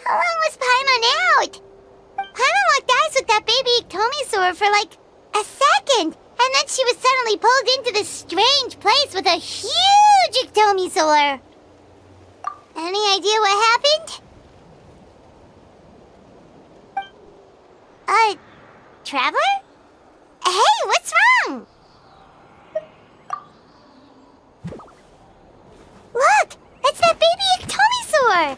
How long was Paimon out? Paimon locked eyes with that baby Iktomisaur for like a second, and then she was suddenly pulled into this strange place with a huge Iktomisaur. Any idea what happened? Traveler? Hey, what's wrong? Look! It's that baby Iktomisaur!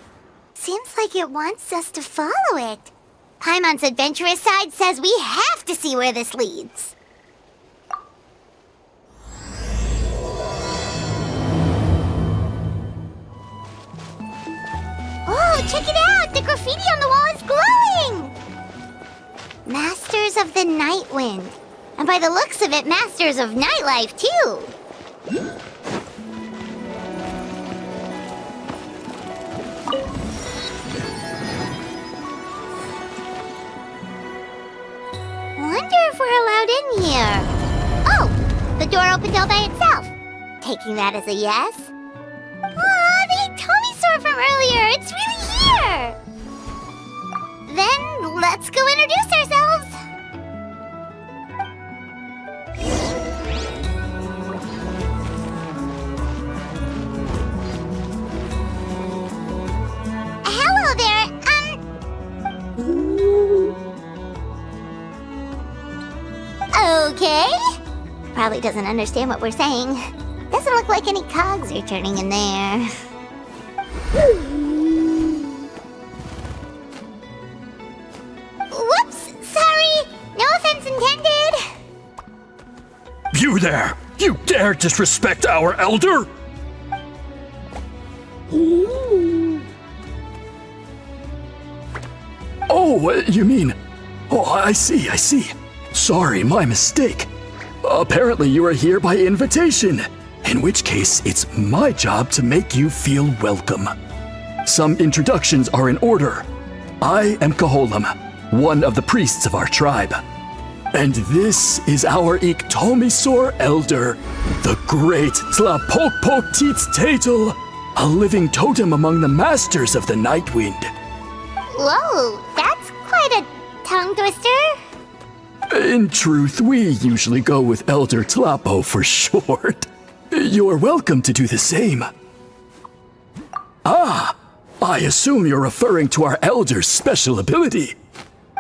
Seems like it wants us to follow it. Paimon's adventurous side says we have to see where this leads. Oh, check it out! The graffiti on the wall is glowing! Masters of the Night Wind. And by the looks of it, masters of nightlife, too. Wonder if we're allowed in here. Oh, the door opened all by itself. Taking that as a yes. Aw, the Iktomisaur from earlier. It's really here. Then let's go introduce ourselves. Hello there. Okay. Probably doesn't understand what we're saying. Doesn't look like any cogs are turning in there. Whoops! Sorry! No offense intended! You there! You dare disrespect our elder? Oh, you mean... Oh, I see. Sorry, my mistake. Apparently you are here by invitation, in which case it's my job to make you feel welcome. Some introductions are in order. I am Koholam, one of the priests of our tribe. And this is our Iktomisaur elder, the great Tlapokpokteetstatel, a living totem among the masters of the Night Wind. Whoa, that's quite a tongue twister. In truth, we usually go with Elder Tlapo for short. You're welcome to do the same. Ah, I assume you're referring to our elder's special ability.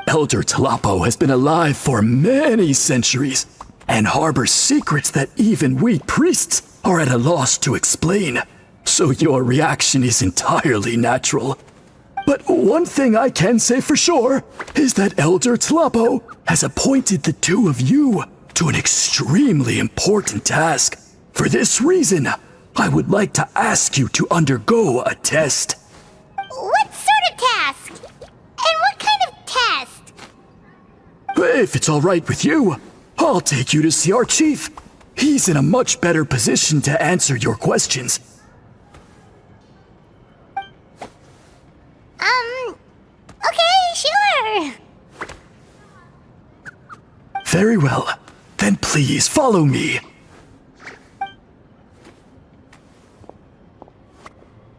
Elder Tlapo has been alive for many centuries and harbors secrets that even we priests are at a loss to explain. So your reaction is entirely natural. But one thing I can say for sure is that Elder Tlapo has appointed the two of you to an extremely important task. For this reason, I would like to ask you to undergo a test. What sort of task? And what kind of test? If it's all right with you, I'll take you to see our chief. He's in a much better position to answer your questions. Okay, sure. Very well. Then please follow me.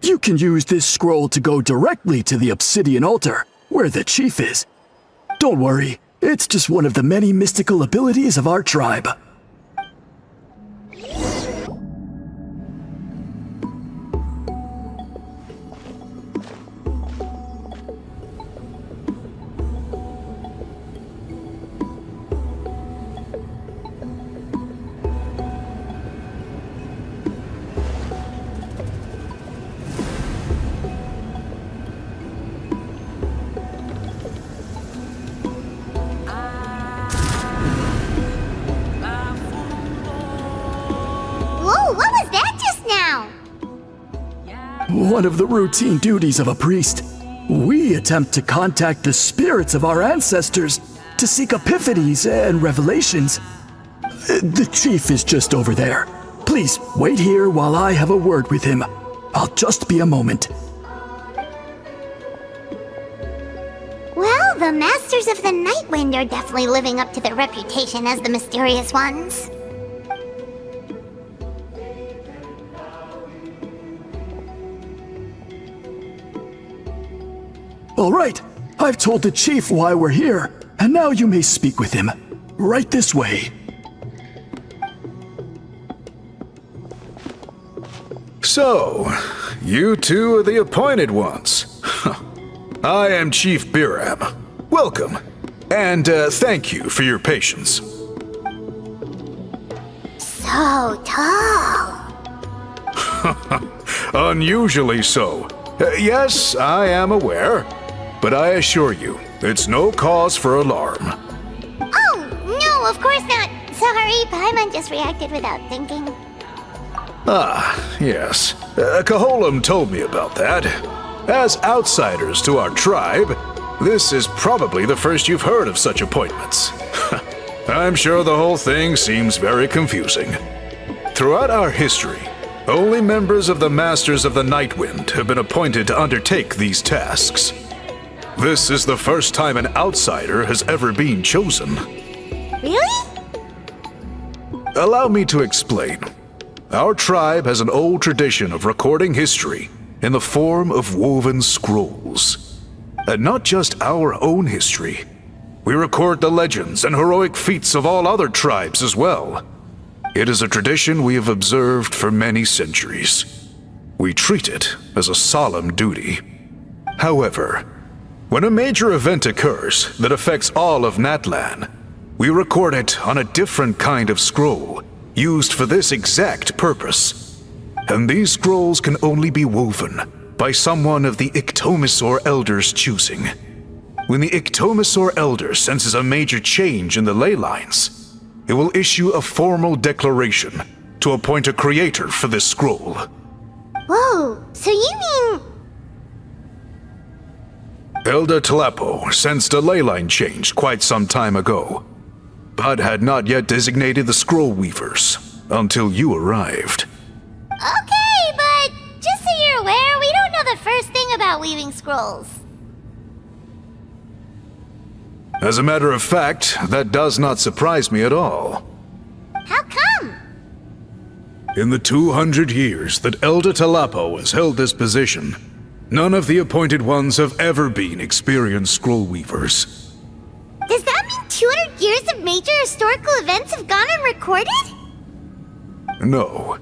You can use this scroll to go directly to the obsidian altar, where the chief is. Don't worry, it's just one of the many mystical abilities of our tribe. One of the routine duties of a priest. We attempt to contact the spirits of our ancestors to seek epiphanies and revelations. The chief is just over there. Please wait here while I have a word with him. I'll just be a moment. Well, the Masters of the Night Wind are definitely living up to their reputation as the mysterious ones. All right, I've told the chief why we're here, and now you may speak with him. Right this way. So, you two are the appointed ones. I am Chief Biram. Welcome, and thank you for your patience. So tall. Unusually so. Yes, I am aware, but I assure you, it's no cause for alarm. Oh, no, of course not. Sorry, Paimon just reacted without thinking. Ah, yes. Kaholam told me about that. As outsiders to our tribe, this is probably the first you've heard of such appointments. I'm sure the whole thing seems very confusing. Throughout our history, only members of the Masters of the Nightwind have been appointed to undertake these tasks. This is the first time an outsider has ever been chosen. Really? Allow me to explain. Our tribe has an old tradition of recording history in the form of woven scrolls. And not just our own history. We record the legends and heroic feats of all other tribes as well. It is a tradition we have observed for many centuries. We treat it as a solemn duty. However, when a major event occurs that affects all of Natlan, we record it on a different kind of scroll, used for this exact purpose. And these scrolls can only be woven by someone of the Iktomisor Elder's choosing. When the Iktomisor Elder senses a major change in the ley lines, it will issue a formal declaration to appoint a creator for this scroll. Whoa, so you mean... Elder Tlapo sensed a ley line change quite some time ago, but had not yet designated the scroll weavers until you arrived. Okay, but just so you're aware, we don't know the first thing about weaving scrolls. As a matter of fact, that does not surprise me at all. How come? In the 200 years that Elder Tlapo has held this position, none of the appointed ones have ever been experienced scroll weavers. Does that mean 200 years of major historical events have gone unrecorded? No.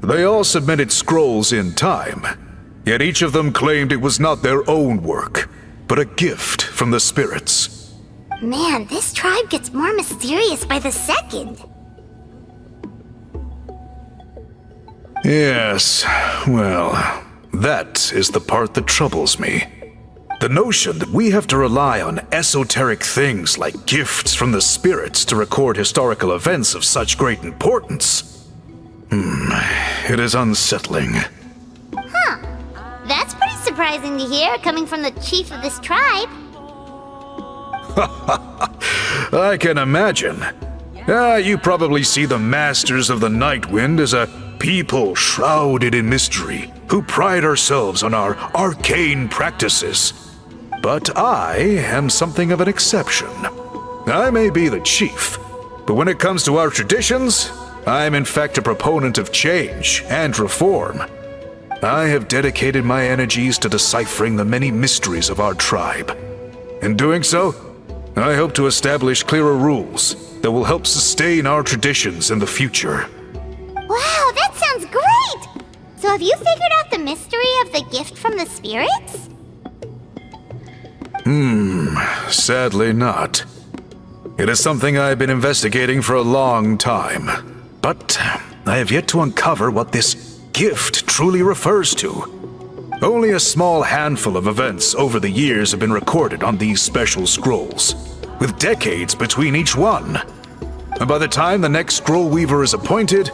They all submitted scrolls in time, yet each of them claimed it was not their own work, but a gift from the spirits. Man, this tribe gets more mysterious by the second. Yes, well, that is the part that troubles me. The notion that we have to rely on esoteric things like gifts from the spirits to record historical events of such great importance. It is unsettling. Huh. That's pretty surprising to hear, coming from the chief of this tribe. I can imagine. You probably see the Masters of the Nightwind as a people shrouded in mystery, who pride ourselves on our arcane practices. But I am something of an exception. I may be the chief, but when it comes to our traditions, I am in fact a proponent of change and reform. I have dedicated my energies to deciphering the many mysteries of our tribe. In doing so, I hope to establish clearer rules that will help sustain our traditions in the future. Wow, that sounds great! So have you figured out the mystery of the gift from the spirits? Sadly not. It is something I've been investigating for a long time, but I have yet to uncover what this gift truly refers to. Only a small handful of events over the years have been recorded on these special scrolls, with decades between each one. And by the time the next scroll weaver is appointed,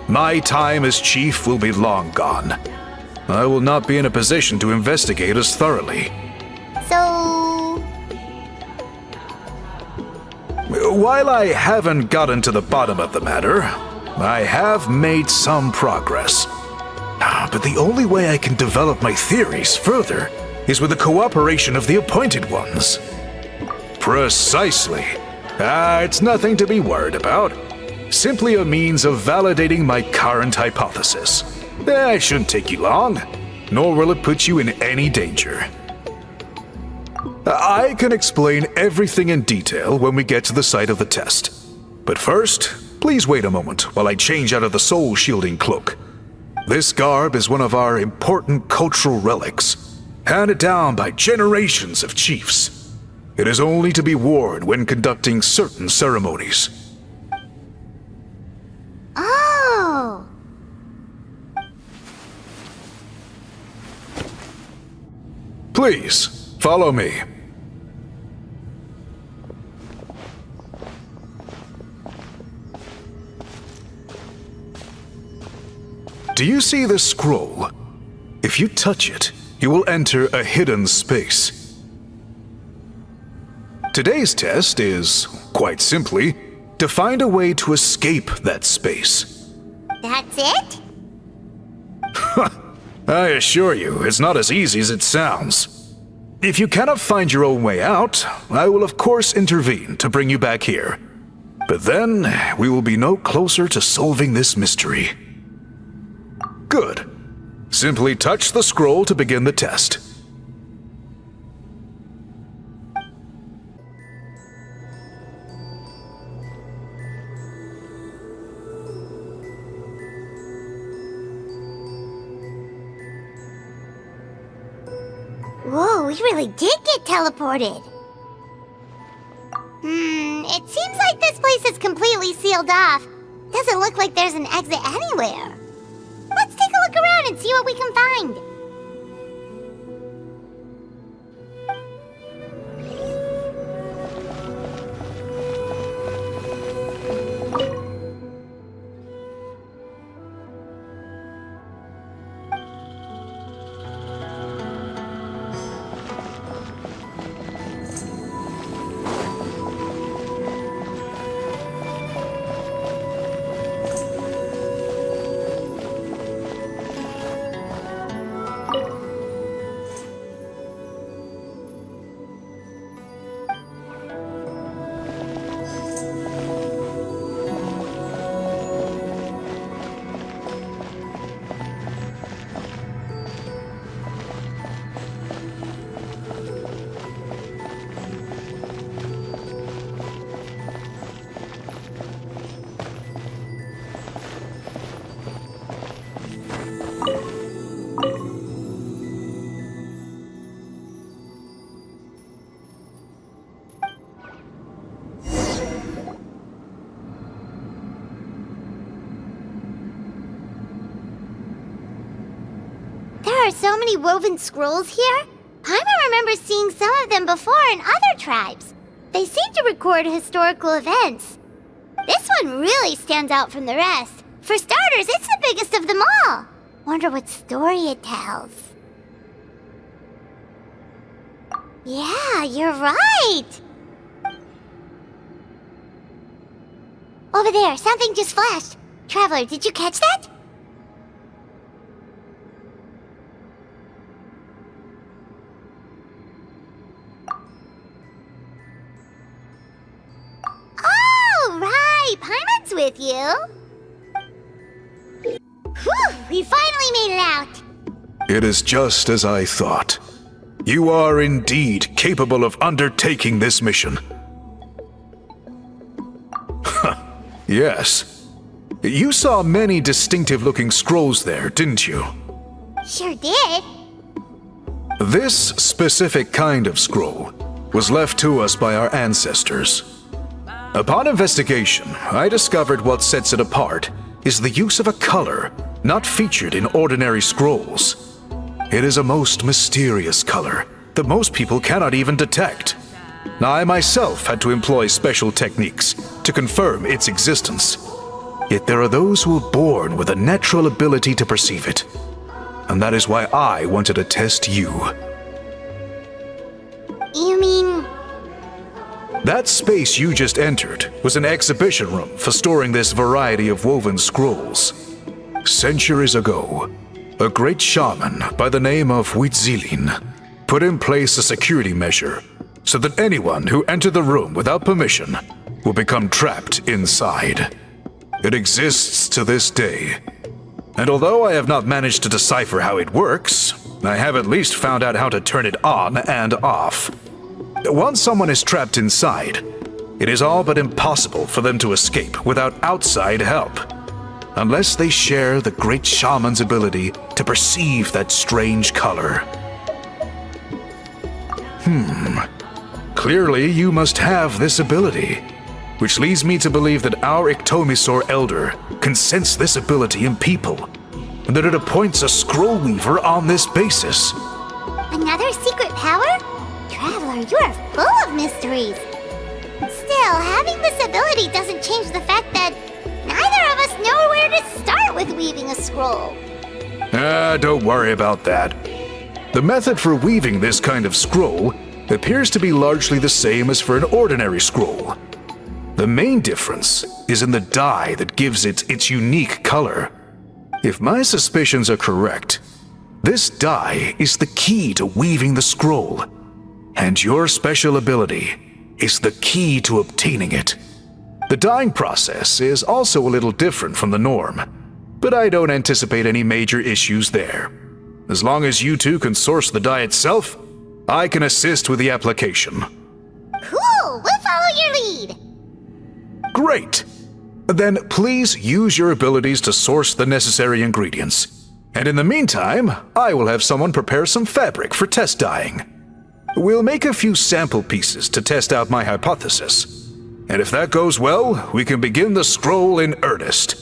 my time as chief will be long gone. I will not be in a position to investigate as thoroughly. So... While I haven't gotten to the bottom of the matter, I have made some progress. But the only way I can develop my theories further is with the cooperation of the appointed ones. Precisely. It's nothing to be worried about. Simply a means of validating my current hypothesis. It shouldn't take you long, nor will it put you in any danger. I can explain everything in detail when we get to the site of the test. But first, please wait a moment while I change out of the soul-shielding cloak. This garb is one of our important cultural relics, handed down by generations of chiefs. It is only to be worn when conducting certain ceremonies. Oh! Please, follow me. Do you see this scroll? If you touch it, you will enter a hidden space. Today's test is, quite simply, to find a way to escape that space. That's it? I assure you, it's not as easy as it sounds. If you cannot find your own way out, I will of course intervene to bring you back here. But then, we will be no closer to solving this mystery. Good. Simply touch the scroll to begin the test. Whoa, we really did get teleported. It seems like this place is completely sealed off. Doesn't look like there's an exit anywhere. Let's take a look around and see what we can find. There are so many woven scrolls here. I remember seeing some of them before in other tribes. They seem to record historical events. This one really stands out from the rest. For starters, it's the biggest of them all. Wonder what story it tells. Yeah, you're right. Over there, something just flashed. Traveler, did you catch that? Oh, right! Paimon's with you. Whew, we finally made it out. It is just as I thought. You are indeed capable of undertaking this mission. Yes. You saw many distinctive-looking scrolls there, didn't you? Sure did. This specific kind of scroll was left to us by our ancestors. Upon investigation, I discovered what sets it apart is the use of a color not featured in ordinary scrolls. It is a most mysterious color that most people cannot even detect. I myself had to employ special techniques to confirm its existence. Yet there are those who are born with a natural ability to perceive it. And that is why I wanted to test you. You mean... That space you just entered was an exhibition room for storing this variety of woven scrolls. Centuries ago, a great shaman by the name of Huitzilin put in place a security measure so that anyone who entered the room without permission will become trapped inside. It exists to this day, and although I have not managed to decipher how it works, I have at least found out how to turn it on and off. Once someone is trapped inside, it is all but impossible for them to escape without outside help, unless they share the great shaman's ability to perceive that strange color. Clearly you must have this ability, which leads me to believe that our Ictomisaur elder can sense this ability in people, and that it appoints a scroll weaver on this basis. Another secret power? Traveler, you are full of mysteries. Still, having this ability doesn't change the fact that neither of us know where to start with weaving a scroll. Don't worry about that. The method for weaving this kind of scroll appears to be largely the same as for an ordinary scroll. The main difference is in the dye that gives it its unique color. If my suspicions are correct, this dye is the key to weaving the scroll, and your special ability is the key to obtaining it. The dyeing process is also a little different from the norm, but I don't anticipate any major issues there. As long as you two can source the dye itself, I can assist with the application. Cool, we'll follow your lead. Great! Then please use your abilities to source the necessary ingredients. And in the meantime, I will have someone prepare some fabric for test dyeing. We'll make a few sample pieces to test out my hypothesis. And if that goes well, we can begin the scroll in earnest.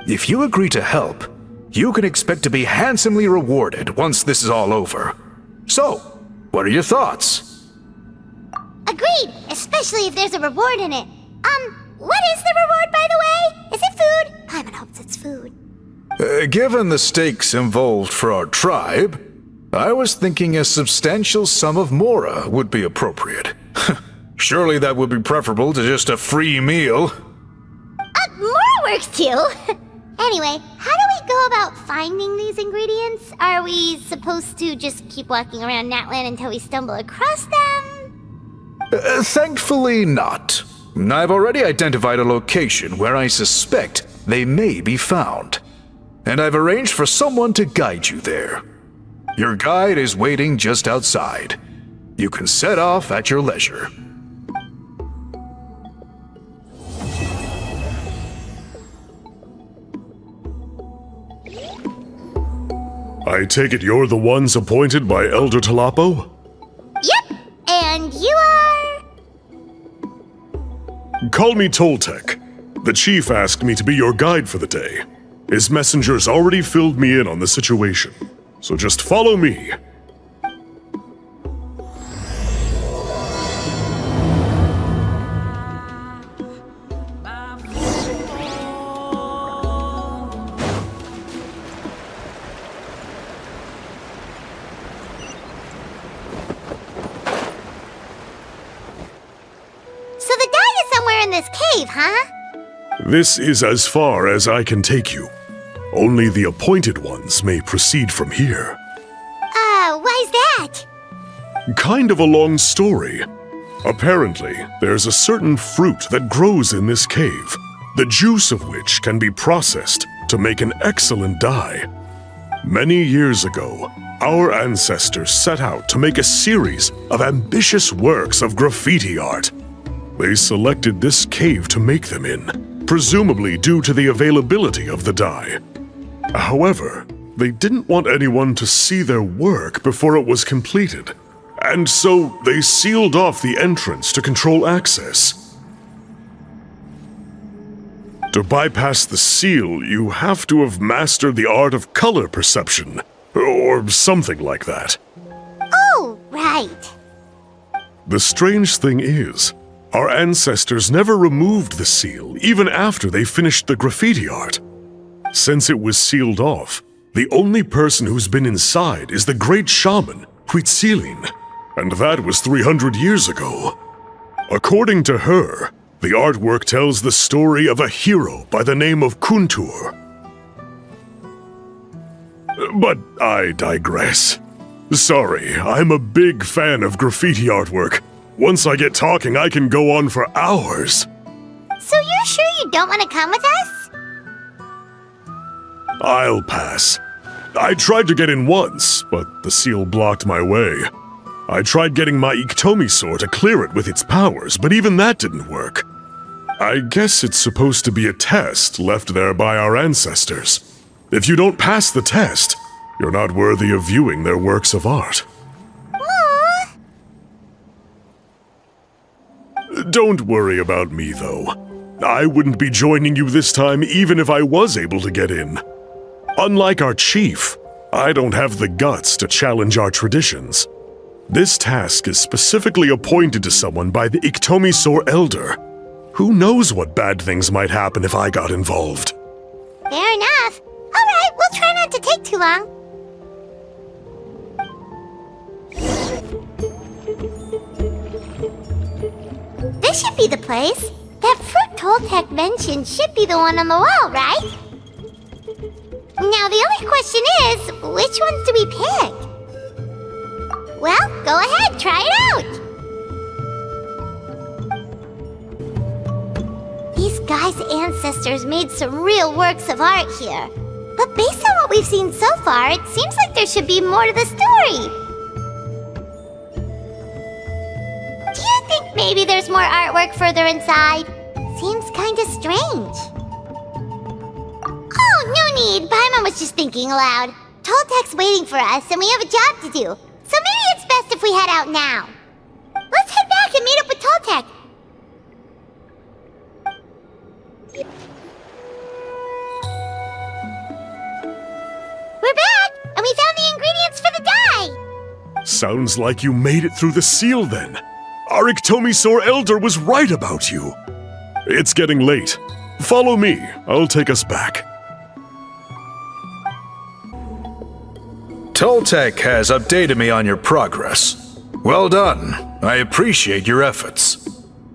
If you agree to help, you can expect to be handsomely rewarded once this is all over. So, what are your thoughts? Agreed, especially if there's a reward in it. What is the reward, by the way? Is it food? Paimon hopes it's food. Given the stakes involved for our tribe, I was thinking a substantial sum of mora would be appropriate. Surely that would be preferable to just a free meal. Mora works too. Anyway, how do we go about finding these ingredients? Are we supposed to just keep walking around Natlan until we stumble across them? Thankfully not. I've already identified a location where I suspect they may be found. And I've arranged for someone to guide you there. Your guide is waiting just outside. You can set off at your leisure. I take it you're the ones appointed by Elder Talapo? Yep, and you are... Call me Toltec. The chief asked me to be your guide for the day. His messengers already filled me in on the situation, so just follow me. So the dye is somewhere in this cave, huh? This is as far as I can take you. Only the appointed ones may proceed from here. Why's that? Kind of a long story. Apparently, there's a certain fruit that grows in this cave, the juice of which can be processed to make an excellent dye. Many years ago, our ancestors set out to make a series of ambitious works of graffiti art. They selected this cave to make them in, presumably due to the availability of the dye. However, they didn't want anyone to see their work before it was completed, and so they sealed off the entrance to control access. To bypass the seal, you have to have mastered the art of color perception, or something like that. Oh, right. The strange thing is, our ancestors never removed the seal, even after they finished the graffiti art. Since it was sealed off, the only person who's been inside is the great shaman, Huitzilin, and that was 300 years ago. According to her, the artwork tells the story of a hero by the name of Kuntur. But I digress. Sorry, I'm a big fan of graffiti artwork. Once I get talking, I can go on for hours. So you're sure you don't want to come with us? I'll pass. I tried to get in once, but the seal blocked my way. I tried getting my Iktomi to clear it with its powers, but even that didn't work. I guess it's supposed to be a test left there by our ancestors. If you don't pass the test, you're not worthy of viewing their works of art. Aww. Don't worry about me, though. I wouldn't be joining you this time even if I was able to get in. Unlike our chief, I don't have the guts to challenge our traditions. This task is specifically appointed to someone by the Iktomi Elder. Who knows what bad things might happen if I got involved? Fair enough. Alright, we'll try not to take too long. This should be the place. That fruit Toltec mentioned should be the one on the wall, right? Now the only question is, which ones do we pick? Well, go ahead, try it out! These guys' ancestors made some real works of art here. But based on what we've seen so far, it seems like there should be more to the story. Do you think maybe there's more artwork further inside? Seems kinda strange. Oh, no need. Paimon was just thinking aloud. Toltec's waiting for us, and we have a job to do. So maybe it's best if we head out now. Let's head back and meet up with Toltec. We're back, and we found the ingredients for the dye. Sounds like you made it through the seal then. Our Iktomi Elder was right about you. It's getting late. Follow me. I'll take us back. Toltec has updated me on your progress. Well done. I appreciate your efforts.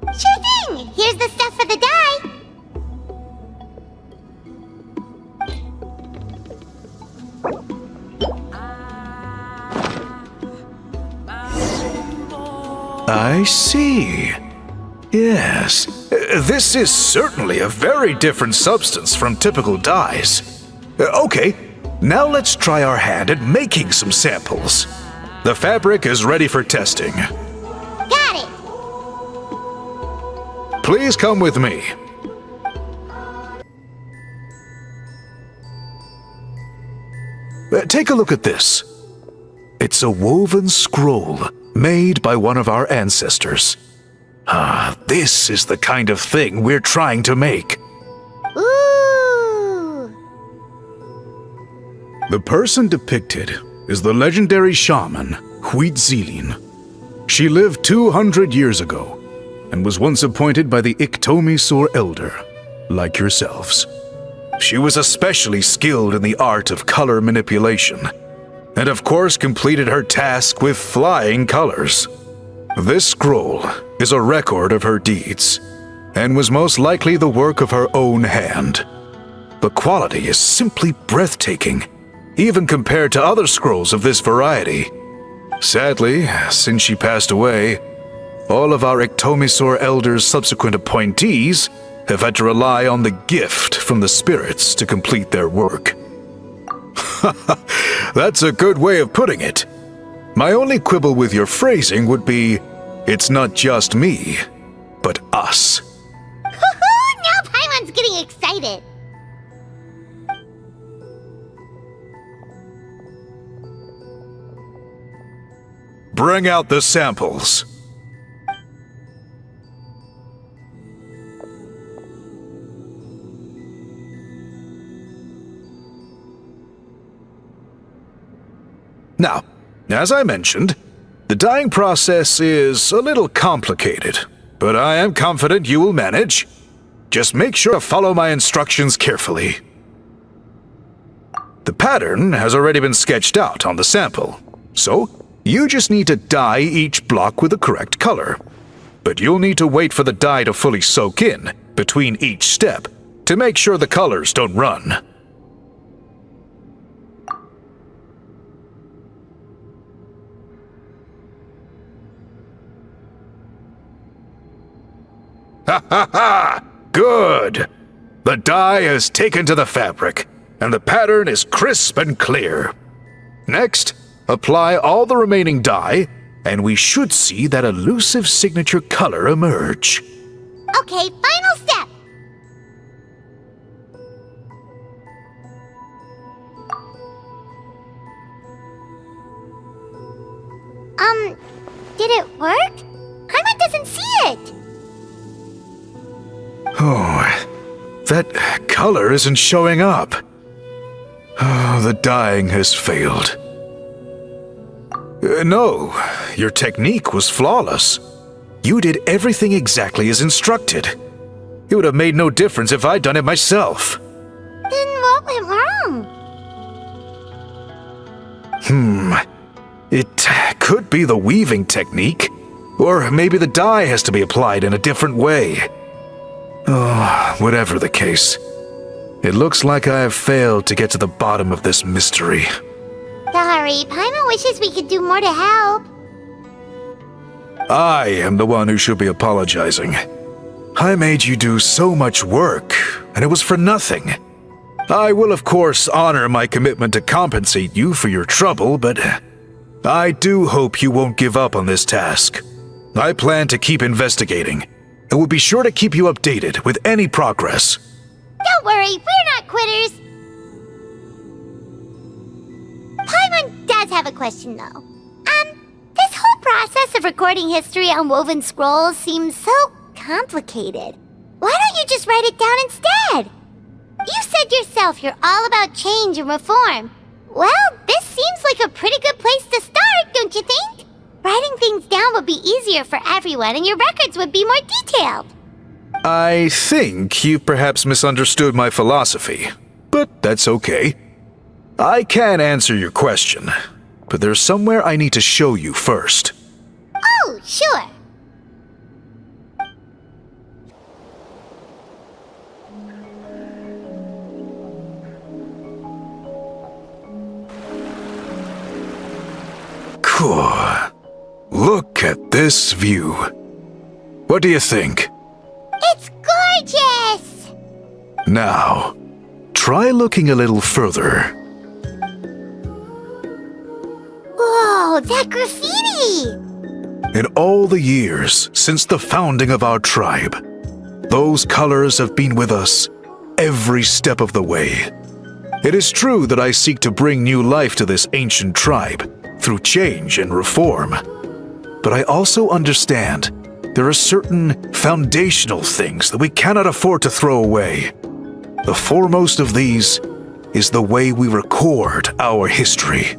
Sure thing. Here's the stuff for the dye. I see. Yes. This is certainly a very different substance from typical dyes. Okay, now let's try our hand at making some samples. The fabric is ready for testing. Got it. Please come with me. Take a look at this. It's a woven scroll made by one of our ancestors. This is the kind of thing we're trying to make. Ooh. The person depicted is the legendary shaman, Huitzilin. She lived 200 years ago and was once appointed by the Iktomi Elder, like yourselves. She was especially skilled in the art of color manipulation, and of course completed her task with flying colors. This scroll is a record of her deeds, and was most likely the work of her own hand. The quality is simply breathtaking, even compared to other scrolls of this variety. Sadly, since she passed away, all of our Iktomi Elder's subsequent appointees have had to rely on the gift from the spirits to complete their work. That's a good way of putting it. My only quibble with your phrasing would be, it's not just me, but us. Now Paimon's getting excited. Bring out the samples. Now, as I mentioned, the dyeing process is a little complicated, but I am confident you will manage. Just make sure to follow my instructions carefully. The pattern has already been sketched out on the sample, so you just need to dye each block with the correct color. But you'll need to wait for the dye to fully soak in between each step to make sure the colors don't run. Ha ha ha! Good! The dye has taken to the fabric, and the pattern is crisp and clear. Next, apply all the remaining dye and we should see that elusive signature color emerge. Okay, final step. Did it work? Paimon doesn't see it. Oh, that color isn't showing up. Oh, the dyeing has failed. No, your technique was flawless. You did everything exactly as instructed. It would have made no difference if I'd done it myself. Then what went wrong? It could be the weaving technique, or maybe the dye has to be applied in a different way. Oh, whatever the case, it looks like I have failed to get to the bottom of this mystery. Sorry, Paimon wishes we could do more to help. I am the one who should be apologizing. I made you do so much work, and it was for nothing. I will, of course, honor my commitment to compensate you for your trouble, but I do hope you won't give up on this task. I plan to keep investigating, and will be sure to keep you updated with any progress. Don't worry, we're not quitters. Paimon does have a question, though. This whole process of recording history on woven scrolls seems so complicated. Why don't you just write it down instead? You said yourself you're all about change and reform. Well, this seems like a pretty good place to start, don't you think? Writing things down would be easier for everyone and your records would be more detailed. I think you perhaps misunderstood my philosophy, but that's okay. I can answer your question, but there's somewhere I need to show you first. Oh, sure. Cool. Look at this view. What do you think? It's gorgeous! Now, try looking a little further. Whoa, that graffiti! In all the years since the founding of our tribe, those colors have been with us every step of the way. It is true that I seek to bring new life to this ancient tribe through change and reform. But I also understand there are certain foundational things that we cannot afford to throw away. The foremost of these is the way we record our history.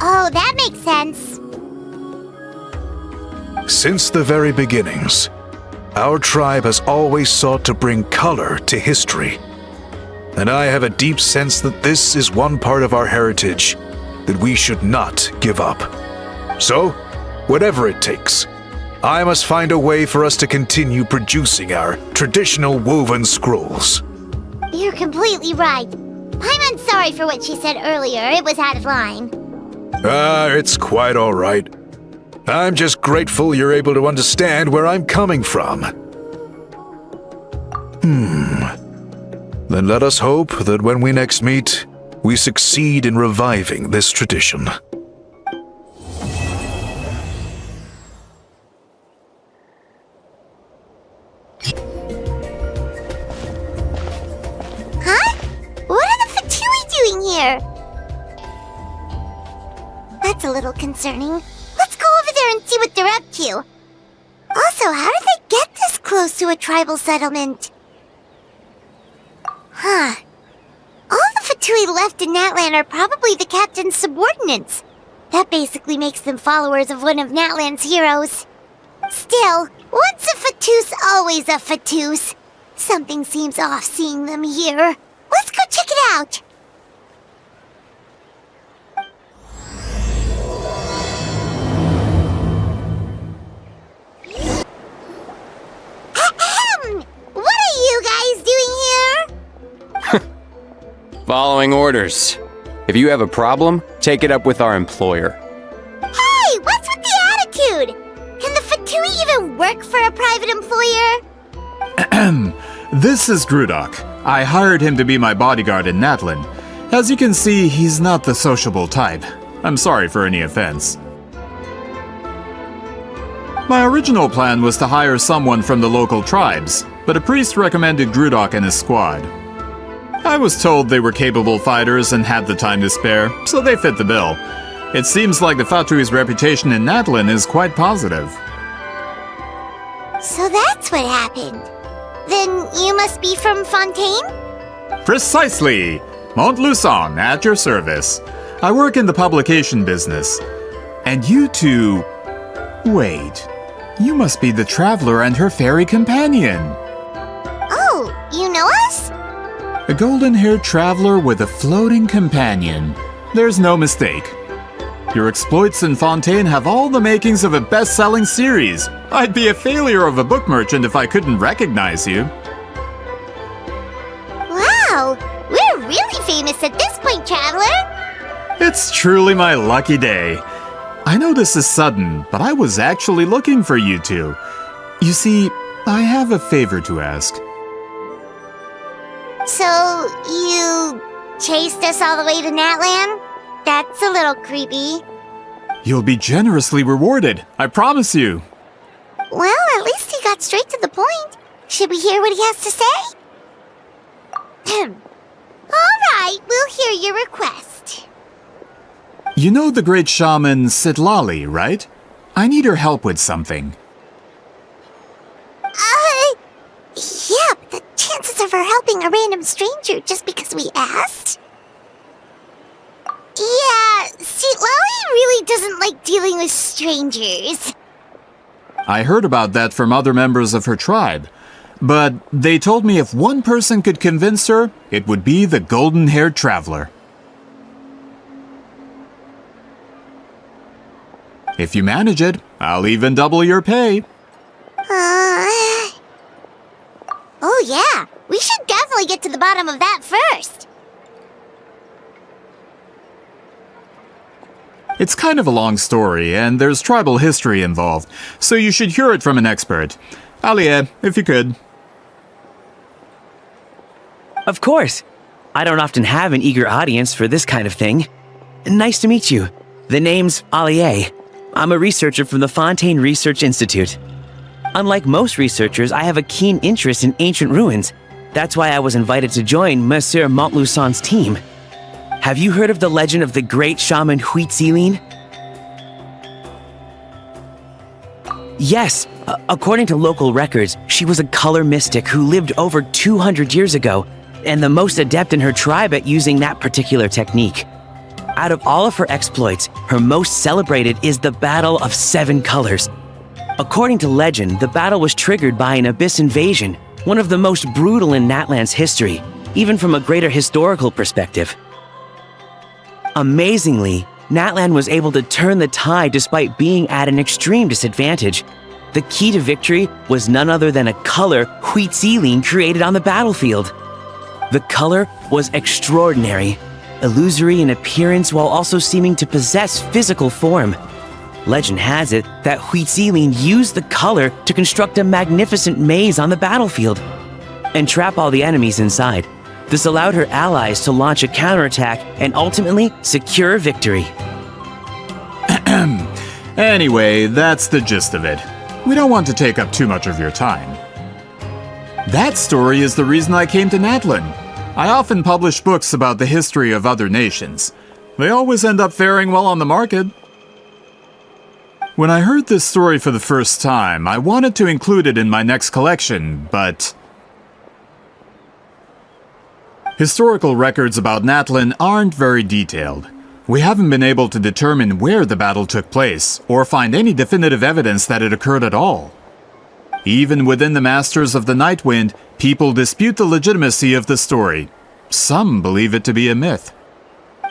Oh, that makes sense. Since the very beginnings, our tribe has always sought to bring color to history. And I have a deep sense that this is one part of our heritage that we should not give up. So, whatever it takes, I must find a way for us to continue producing our traditional woven scrolls. You're completely right. I'm sorry for what she said earlier. It was out of line. It's quite all right. I'm just grateful you're able to understand where I'm coming from. Then let us hope that when we next meet, we succeed in reviving this tradition. Huh? What are the Fatui doing here? That's a little concerning. Let's go over there and see what they're up to. Also, how did they get this close to a tribal settlement? Huh. All the Fatui left in Natlan are probably the captain's subordinates. That basically makes them followers of one of Natlan's heroes. Still, once a Fatus, always a Fatus. Something seems off seeing them here. Let's go check it out. Ahem! What are you guys doing here? Following orders. If you have a problem, take it up with our employer. Hey, what's with the attitude? Can the Fatui even work for a private employer? This is Grudok. I hired him to be my bodyguard in Natlan. As you can see, he's not the sociable type. I'm sorry for any offense. My original plan was to hire someone from the local tribes, but a priest recommended Grudok and his squad. I was told they were capable fighters and had the time to spare, so they fit the bill. It seems like the Fatui's reputation in Natlin is quite positive. So that's what happened. Then you must be from Fontaine? Precisely! Montluçon, at your service. I work in the publication business. And you two... Wait. You must be the traveler and her fairy companion. Oh, you know us? A golden-haired traveler with a floating companion. There's no mistake. Your exploits in Fontaine have all the makings of a best-selling series. I'd be a failure of a book merchant if I couldn't recognize you. Wow, we're really famous at this point, traveler. It's truly my lucky day. I know this is sudden, but I was actually looking for you two. You see, I have a favor to ask. So, you chased us all the way to Natlan? That's a little creepy. You'll be generously rewarded, I promise you. Well, at least he got straight to the point. Should we hear what he has to say? All right, we'll hear your request. You know the great shaman Sitlali, right? I need her help with something. Yeah, but the chances of her helping a random stranger just because we asked? Yeah, see, Lolly really doesn't like dealing with strangers. I heard about that from other members of her tribe. But they told me if one person could convince her, it would be the golden-haired traveler. If you manage it, I'll even double your pay. Oh yeah, we should definitely get to the bottom of that first. It's kind of a long story, and there's tribal history involved, so you should hear it from an expert. Alie, if you could. Of course. I don't often have an eager audience for this kind of thing. Nice to meet you. The name's Alie. I'm a researcher from the Fontaine Research Institute. Unlike most researchers, I have a keen interest in ancient ruins. That's why I was invited to join Monsieur Montluçon's team. Have you heard of the legend of the great shaman Huitzilin? Yes, according to local records, she was a color mystic who lived over 200 years ago, and the most adept in her tribe at using that particular technique. Out of all of her exploits, her most celebrated is the Battle of Seven Colors. According to legend, the battle was triggered by an abyss invasion, one of the most brutal in Natlan's history, even from a greater historical perspective. Amazingly, Natlan was able to turn the tide despite being at an extreme disadvantage. The key to victory was none other than a color Huitzilin created on the battlefield. The color was extraordinary, illusory in appearance while also seeming to possess physical form. Legend has it that Huitzilin used the color to construct a magnificent maze on the battlefield and trap all the enemies inside. This allowed her allies to launch a counterattack and ultimately secure victory. Anyway, that's the gist of it. We don't want to take up too much of your time. That story is the reason I came to Natlin. I often publish books about the history of other nations. They always end up faring well on the market. When I heard this story for the first time, I wanted to include it in my next collection, but... Historical records about Natlin aren't very detailed. We haven't been able to determine where the battle took place, or find any definitive evidence that it occurred at all. Even within the Masters of the Nightwind, people dispute the legitimacy of the story. Some believe it to be a myth.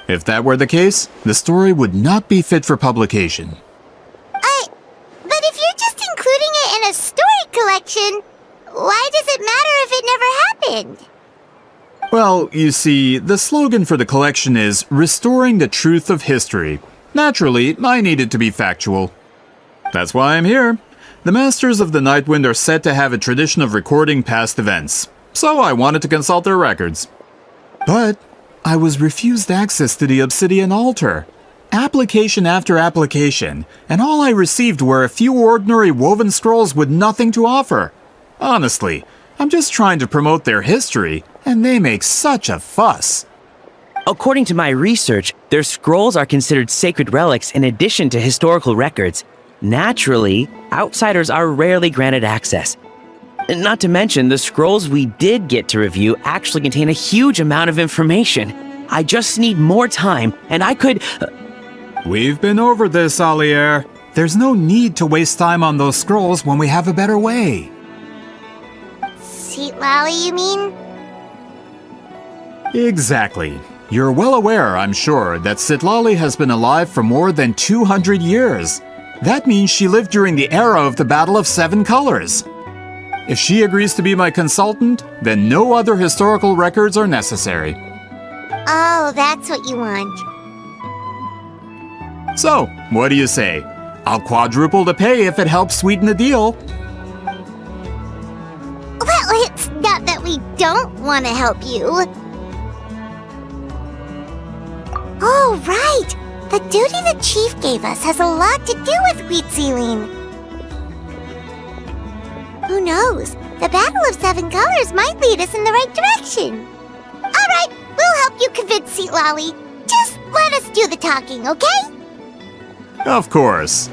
If that were the case, the story would not be fit for publication. But if you're just including it in a story collection, why does it matter if it never happened? Well, you see, the slogan for the collection is Restoring the Truth of History. Naturally, I needed to be factual. That's why I'm here. The Masters of the Nightwind are said to have a tradition of recording past events, so I wanted to consult their records. But I was refused access to the Obsidian Altar. application after application, and all I received were a few ordinary woven scrolls with nothing to offer. Honestly, I'm just trying to promote their history, and they make such a fuss. According to my research, their scrolls are considered sacred relics in addition to historical records. Naturally, outsiders are rarely granted access. Not to mention, the scrolls we did get to review actually contain a huge amount of information. I just need more time, and I could... We've been over this, Alier. There's no need to waste time on those scrolls when we have a better way. Seat Lolly, you mean? Exactly. You're well aware, I'm sure, that Citlali has been alive for more than 200 years. That means she lived during the era of the Battle of Seven Colors. If she agrees to be my consultant, then no other historical records are necessary. Oh, that's what you want. So, what do you say? I'll quadruple the pay if it helps sweeten the deal. Well, it's not that we don't want to help you. Oh, right! The duty the chief gave us has a lot to do with wheat sealing. Who knows? The Battle of Seven Colors might lead us in the right direction. All right, we'll help you convince Seat Lolly. Just let us do the talking, okay? Of course.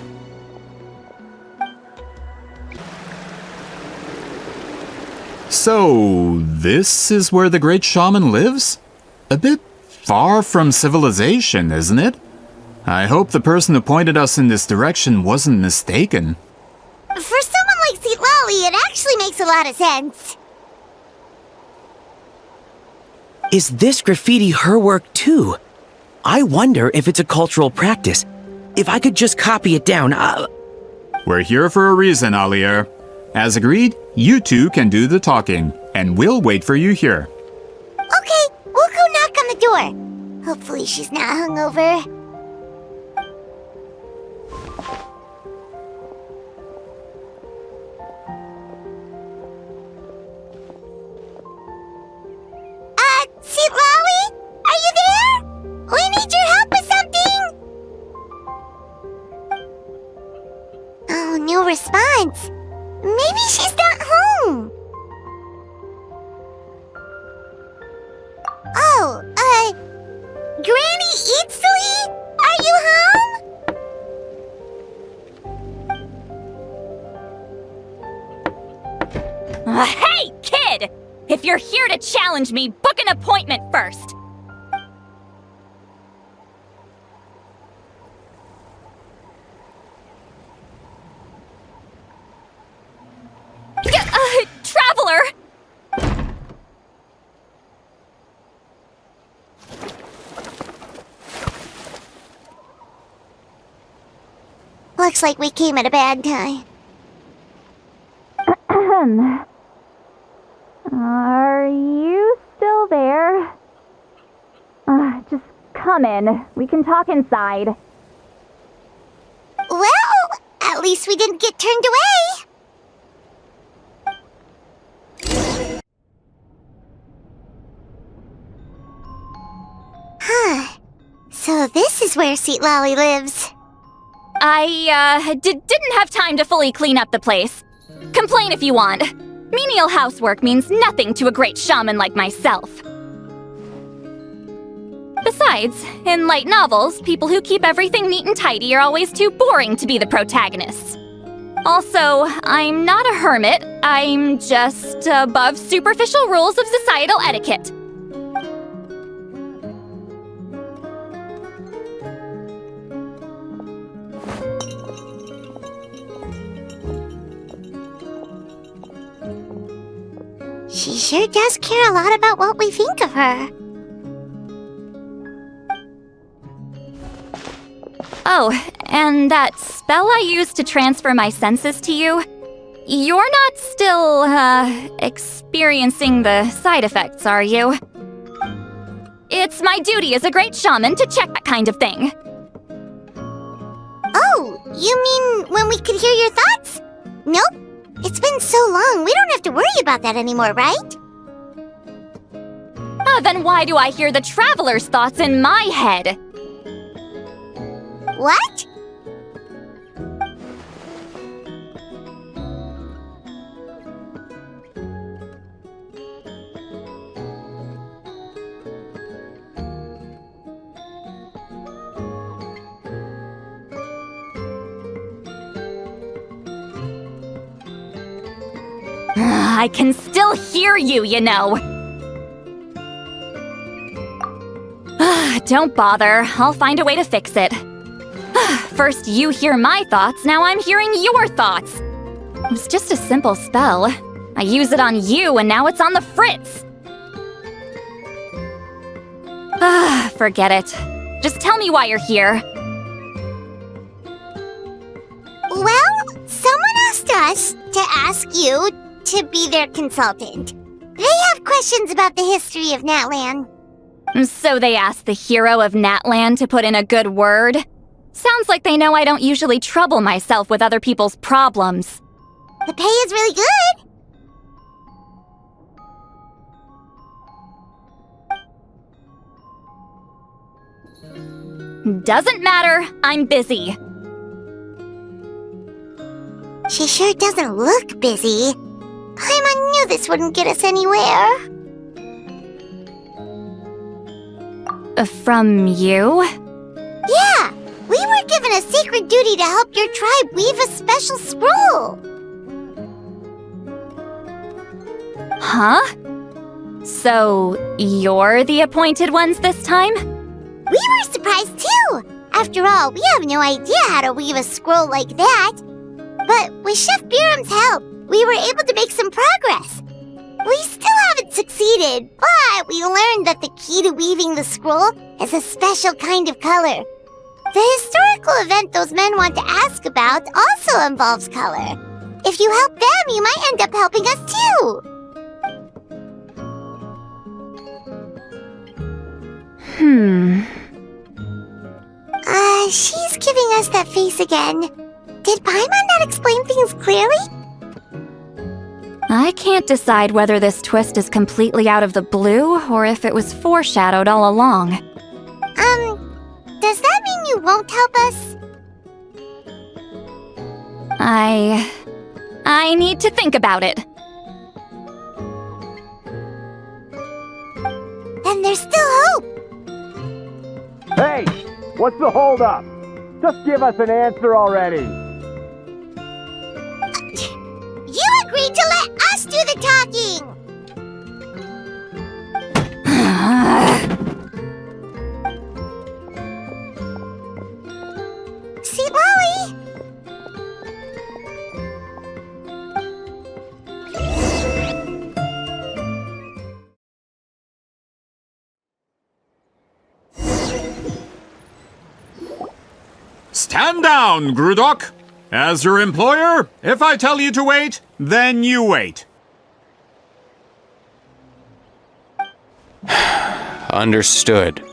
So, this is where the great shaman lives? A bit far from civilization, isn't it? I hope the person who pointed us in this direction wasn't mistaken. For someone like Seat Lolly, it actually makes a lot of sense. Is this graffiti her work too? I wonder if it's a cultural practice. If I could just copy it down, We're here for a reason, Alier. As agreed, you two can do the talking, and we'll wait for you here. Okay, we'll go knock on the door. Hopefully she's not hungover. Seat Lolly? Are you there? We need your help with something! Oh, no response. Maybe she's not home. Oh, Granny Eatsley? Are you home? Hey, kid! If you're here to challenge me, book an appointment first! Traveler! Looks like we came at a bad time. Are you still there? Just come in. We can talk inside. Well, at least we didn't get turned away. Huh. So this is where Seat Lolly lives. I, didn't have time to fully clean up the place. Complain if you want. Menial housework means nothing to a great shaman like myself. Besides, in light novels, people who keep everything neat and tidy are always too boring to be the protagonists. Also, I'm not a hermit. I'm just above superficial rules of societal etiquette. She sure does care a lot about what we think of her. Oh, and that spell I used to transfer my senses to you? You're not still, experiencing the side effects, are you? It's my duty as a great shaman to check that kind of thing. Oh, you mean when we could hear your thoughts? Nope. It's been so long, we don't have to worry about that anymore, right? Then why do I hear the traveler's thoughts in my head? What? I can still hear you, you know. Don't bother. I'll find a way to fix it. First you hear my thoughts, now I'm hearing your thoughts. It was just a simple spell. I use it on you, and now it's on the Fritz. Forget it. Just tell me why you're here. Well, someone asked us to ask you to be their consultant. They have questions about the history of Natlan. So they asked the hero of Natlan to put in a good word? Sounds like they know I don't usually trouble myself with other people's problems. The pay is really good. Doesn't matter, I'm busy. She sure doesn't look busy. I knew this wouldn't get us anywhere. From you? Yeah, we were given a sacred duty to help your tribe weave a special scroll. Huh? So, you're the appointed ones this time? We were surprised too. After all, we have no idea how to weave a scroll like that. But with Chef Biram's help, we were able to make some progress. We still haven't succeeded, but we learned that the key to weaving the scroll is a special kind of color. The historical event those men want to ask about also involves color. If you help them, you might end up helping us too. She's giving us that face again. Did Paimon not explain things clearly? I can't decide whether this twist is completely out of the blue or if it was foreshadowed all along. Does that mean you won't help us? I need to think about it. Then there's still hope. Hey! What's the holdup? Just give us an answer already! You agreed to let us do the talking! See, Lolly? Stand down, Grudok! As your employer, if I tell you to wait, then you wait. Understood.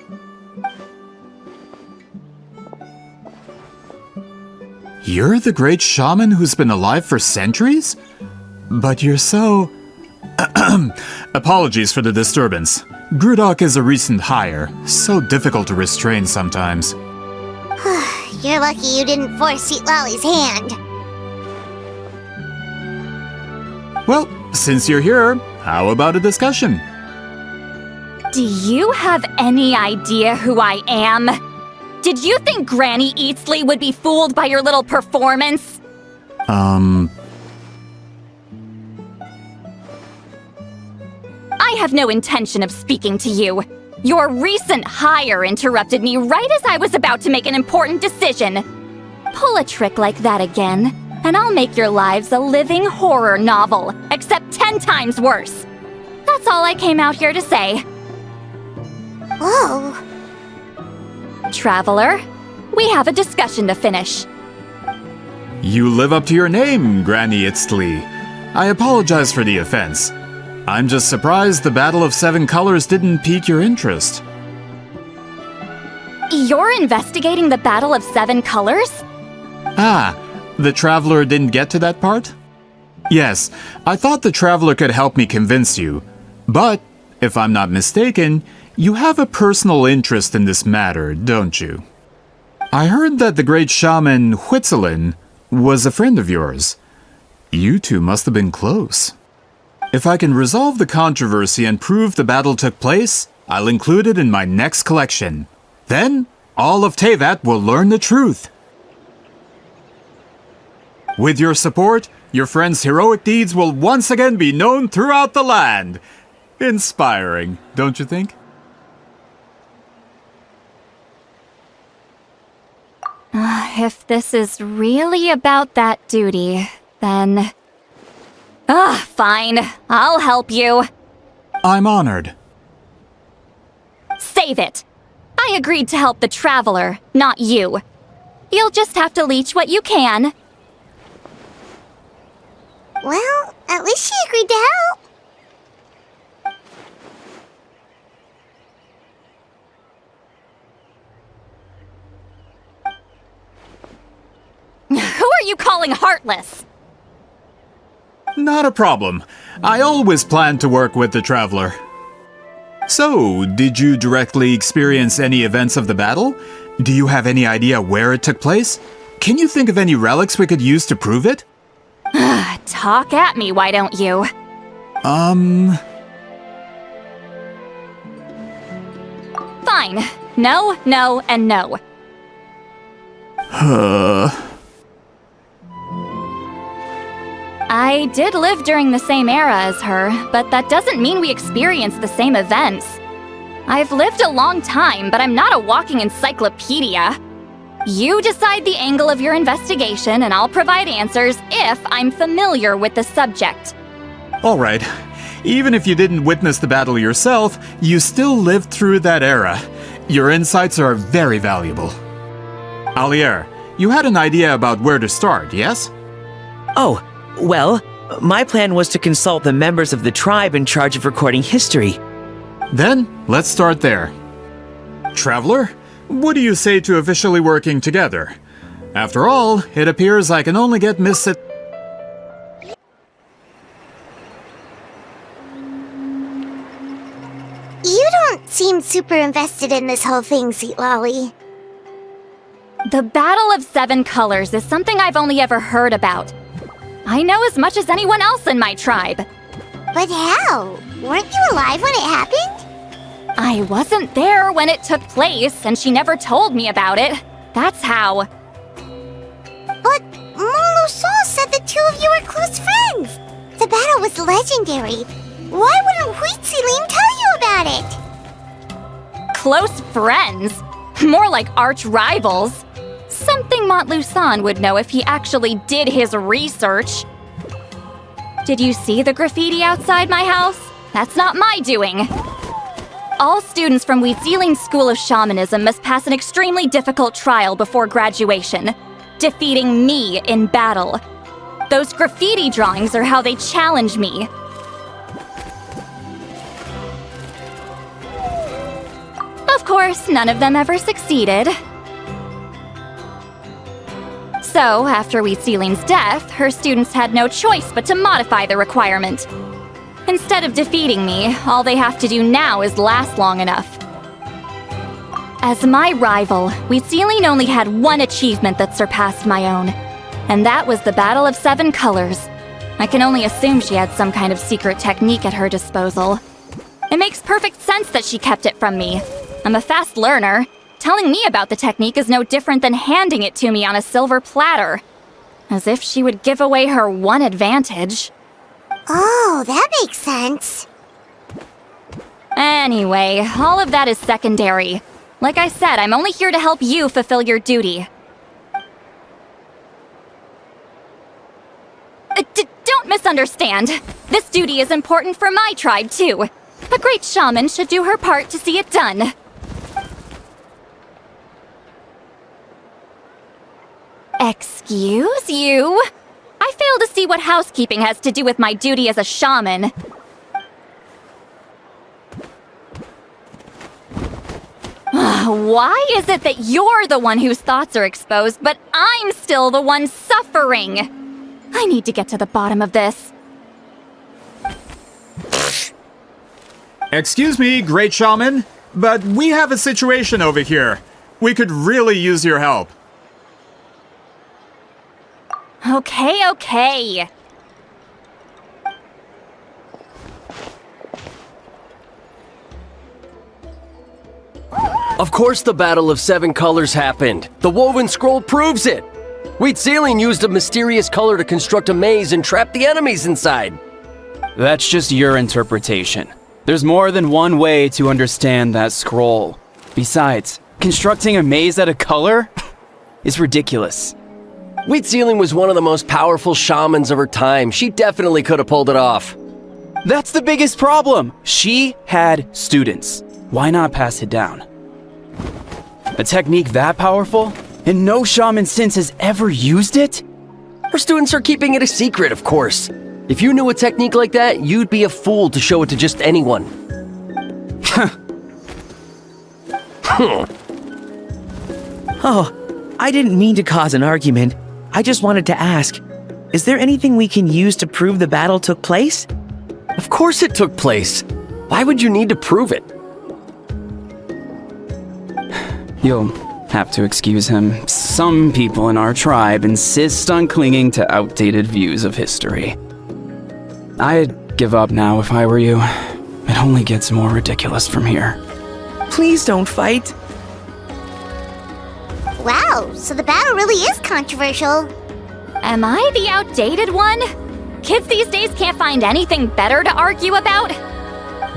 You're the great shaman who's been alive for centuries? But you're so... Apologies for the disturbance. Grudok is a recent hire, so difficult to restrain sometimes. You're lucky you didn't force Sweet Lolly's hand. Well, since you're here, how about a discussion? Do you have any idea who I am? Did you think Granny Eatsley would be fooled by your little performance? I have no intention of speaking to you. Your recent hire interrupted me right as I was about to make an important decision. Pull a trick like that again, and I'll make your lives a living horror novel, except 10 times worse. That's all I came out here to say. Whoa. Traveler, we have a discussion to finish. You live up to your name, Granny Itztli. I apologize for the offense. I'm just surprised the Battle of Seven Colors didn't pique your interest. You're investigating the Battle of Seven Colors? Ah, the Traveler didn't get to that part? Yes, I thought the Traveler could help me convince you. But, if I'm not mistaken, you have a personal interest in this matter, don't you? I heard that the great shaman Huitzilin was a friend of yours. You two must have been close. If I can resolve the controversy and prove the battle took place, I'll include it in my next collection. Then, all of Teyvat will learn the truth. With your support, your friend's heroic deeds will once again be known throughout the land. Inspiring, don't you think? If this is really about that duty, then... fine. I'll help you. I'm honored. Save it. I agreed to help the traveler, not you. You'll just have to leech what you can. Well, at least she agreed to help. Who are you calling heartless? Not a problem. I always planned to work with the traveler. So, did you directly experience any events of the battle? Do you have any idea where it took place? Can you think of any relics we could use to prove it? Talk at me, why don't you? Fine. No, no, and no. I did live during the same era as her, but that doesn't mean we experienced the same events. I've lived a long time, but I'm not a walking encyclopedia. You decide the angle of your investigation, and I'll provide answers if I'm familiar with the subject. All right. Even if you didn't witness the battle yourself, you still lived through that era. Your insights are very valuable. Alier, you had an idea about where to start, yes? Oh, well, my plan was to consult the members of the tribe in charge of recording history. Then, let's start there. Traveler, what do you say to officially working together? After all, it appears I can only get Miss... You don't seem super invested in this whole thing, Sweet Lolly. The Battle of Seven Colors is something I've only ever heard about. I know as much as anyone else in my tribe. But how? Weren't you alive when it happened? I wasn't there when it took place, and she never told me about it. That's how. But Molusol said the two of you were close friends. The battle was legendary. Why wouldn't Huitzilin tell you about it? Close friends? More like arch rivals. Something Montluçon would know if he actually did his research. Did you see the graffiti outside my house? That's not my doing. All students from Huitzilin's School of Shamanism must pass an extremely difficult trial before graduation, defeating me in battle. Those graffiti drawings are how they challenge me. Of course, none of them ever succeeded. So, after Huitzilin's death, her students had no choice but to modify the requirement. Instead of defeating me, all they have to do now is last long enough. As my rival, Huitzilin only had one achievement that surpassed my own, and that was the Battle of Seven Colors. I can only assume she had some kind of secret technique at her disposal. It makes perfect sense that she kept it from me. I'm a fast learner. Telling me about the technique is no different than handing it to me on a silver platter. As if she would give away her one advantage. Oh, that makes sense. Anyway, all of that is secondary. Like I said, I'm only here to help you fulfill your duty. Don't misunderstand. This duty is important for my tribe, too. A great shaman should do her part to see it done. Excuse you? I fail to see what housekeeping has to do with my duty as a shaman. Why is it that you're the one whose thoughts are exposed, but I'm still the one suffering? I need to get to the bottom of this. Excuse me, great shaman, but we have a situation over here. We could really use your help. Okay. Of course the Battle of Seven Colors happened. The woven scroll proves it. Wheat Ceiling used a mysterious color to construct a maze and trap the enemies inside. That's just your interpretation. There's more than one way to understand that scroll. Besides, constructing a maze out of color is ridiculous. Wheat Ceiling was one of the most powerful shamans of her time. She definitely could have pulled it off. That's the biggest problem. She had students. Why not pass it down? A technique that powerful? And no shaman since has ever used it? Her students are keeping it a secret, of course. If you knew a technique like that, you'd be a fool to show it to just anyone. Oh, I didn't mean to cause an argument. I just wanted to ask, is there anything we can use to prove the battle took place? Of course it took place. Why would you need to prove it? You'll have to excuse him. Some people in our tribe insist on clinging to outdated views of history. I'd give up now if I were you. It only gets more ridiculous from here. Please don't fight. Wow, so the battle really is controversial. Am I the outdated one? Kids these days can't find anything better to argue about?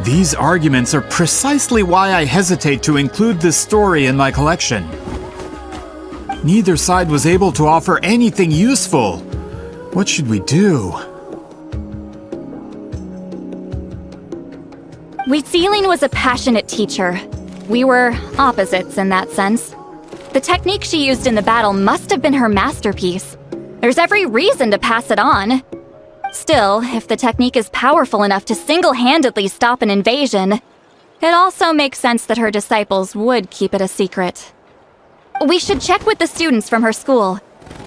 These arguments are precisely why I hesitate to include this story in my collection. Neither side was able to offer anything useful. What should we do? Wheat Ceiling was a passionate teacher. We were opposites in that sense. The technique she used in the battle must have been her masterpiece. There's every reason to pass it on. Still, if the technique is powerful enough to single-handedly stop an invasion, it also makes sense that her disciples would keep it a secret. We should check with the students from her school.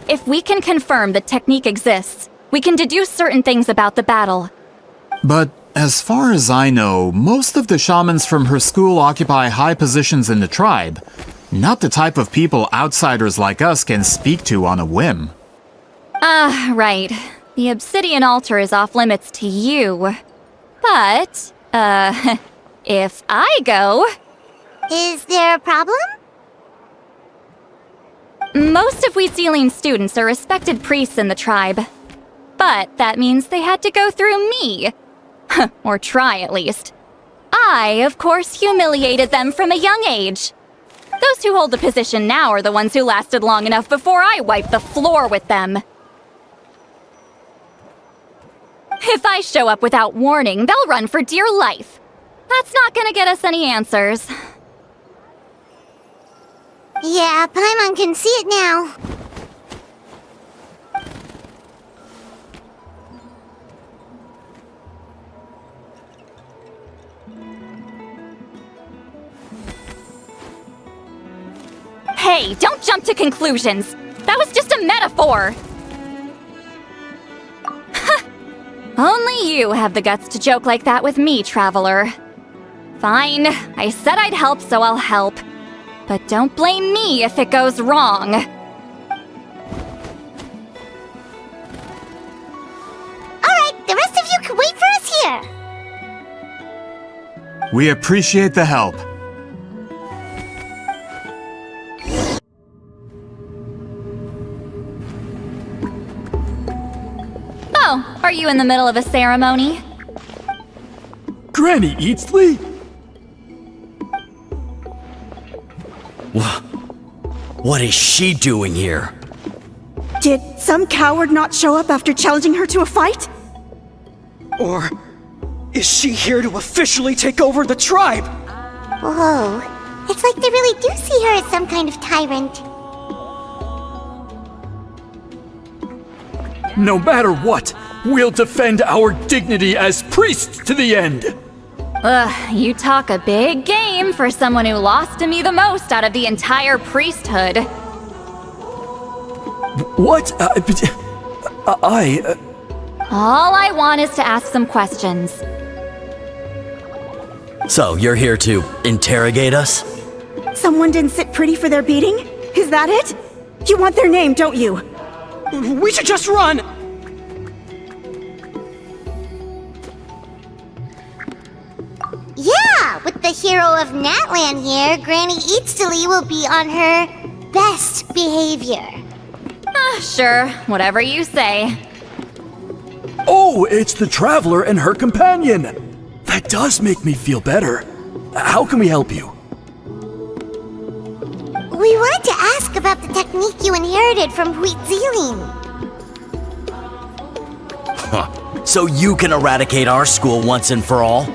If we can confirm the technique exists, we can deduce certain things about the battle. But as far as I know, most of the shamans from her school occupy high positions in the tribe. Not the type of people outsiders like us can speak to on a whim. Right. The obsidian altar is off limits to you. But, if I go... Is there a problem? Most of Wheat Ceiling students are respected priests in the tribe. But that means they had to go through me. Or try, at least. I, of course, humiliated them from a young age. Those who hold the position now are the ones who lasted long enough before I wiped the floor with them. If I show up without warning, they'll run for dear life. That's not gonna get us any answers. Yeah, Paimon can see it now. Hey, don't jump to conclusions. That was just a metaphor. Only you have the guts to joke like that with me, traveler. Fine, I said I'd help, so I'll help. But don't blame me if it goes wrong. Alright, the rest of you can wait for us here. We appreciate the help. Oh, are you in the middle of a ceremony? Granny Eatsley? What is she doing here? Did some coward not show up after challenging her to a fight? Or is she here to officially take over the tribe? Whoa, it's like they really do see her as some kind of tyrant. No matter what, we'll defend our dignity as priests to the end! Ugh, you talk a big game for someone who lost to me the most out of the entire priesthood. What? All I want is to ask some questions. So, you're here to interrogate us? Someone didn't sit pretty for their beating? Is that it? You want their name, don't you? We should just run! Yeah, with the hero of Natland here, Granny Eatsley will be on her best behavior. Sure, whatever you say. Oh, it's the traveler and her companion. That does make me feel better. How can we help you? We wanted to ask about the technique you inherited from Huitziling. So you can eradicate our school once and for all?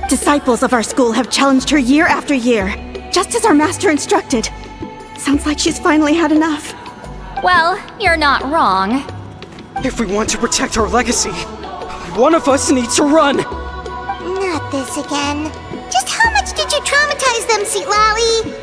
Disciples of our school have challenged her year after year, just as our master instructed. Sounds like she's finally had enough. Well, you're not wrong. If we want to protect our legacy, one of us needs to run! Not this again. Just how much did you traumatize them, Seatlally?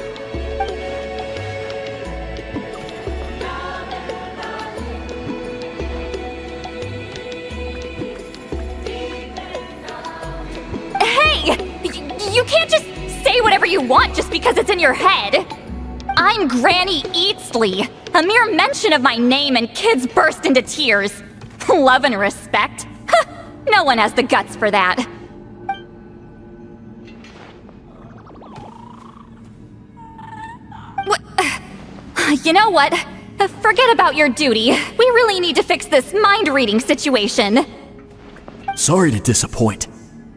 You can't just say whatever you want just because it's in your head. I'm Granny Eatsley. A mere mention of my name and kids burst into tears. Love and respect? No one has the guts for that. You know what? Forget about your duty. We really need to fix this mind-reading situation. Sorry to disappoint,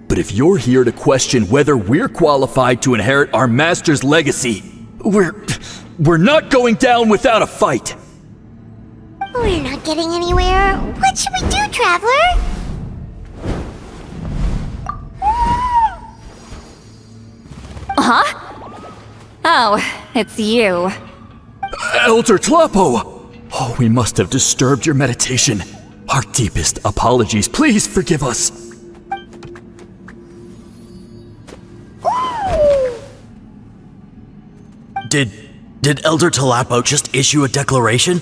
but if you're here to question whether we're qualified to inherit our master's legacy, we're not going down without a fight. We're not getting anywhere. What should we do, Traveler? Huh? Oh, it's you. Elder Tlapo! Oh, we must have disturbed your meditation. Our deepest apologies. Please forgive us. Did Elder Tlapo just issue a declaration?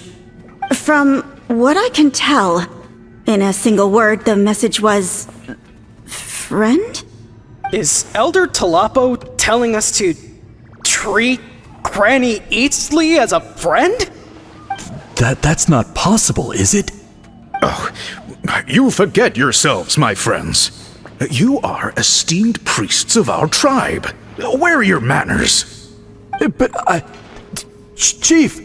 From what I can tell, in a single word, the message was... friend? Is Elder Tlapo telling us to treat Granny Eatsley as a friend? That's not possible, is it? Oh, you forget yourselves, my friends. You are esteemed priests of our tribe. Where are your manners? But Chief!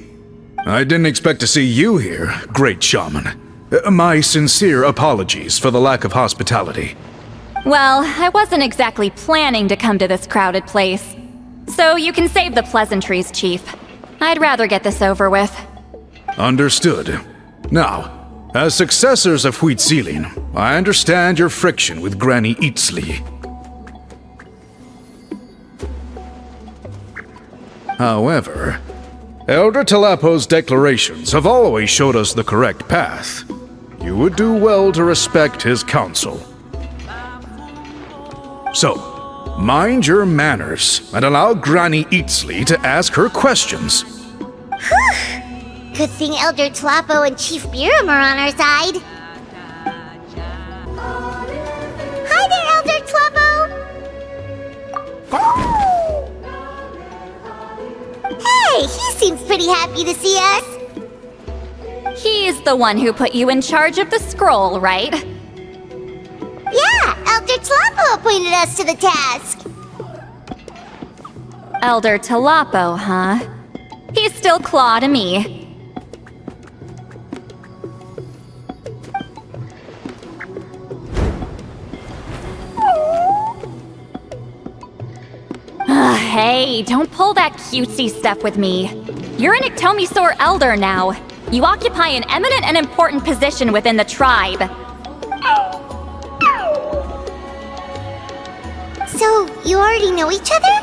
I didn't expect to see you here, great shaman. My sincere apologies for the lack of hospitality. Well, I wasn't exactly planning to come to this crowded place. So you can save the pleasantries, Chief. I'd rather get this over with. Understood. Now, as successors of Huitziling, I understand your friction with Granny Eatsley. However, Elder Tlapo's declarations have always showed us the correct path. You would do well to respect his counsel. So, mind your manners and allow Granny Eatsley to ask her questions. Good thing Elder Tlapo and Chief Biram are on our side. Hi there, Elder Tlapo! Hey, he seems pretty happy to see us. He's the one who put you in charge of the scroll, right? Yeah, Elder Tlapo appointed us to the task. Elder Tlapo, huh? He's still Claw to me. Hey, don't pull that cutesy stuff with me. You're an Iktomisaur Elder now. You occupy an eminent and important position within the tribe. So, you already know each other?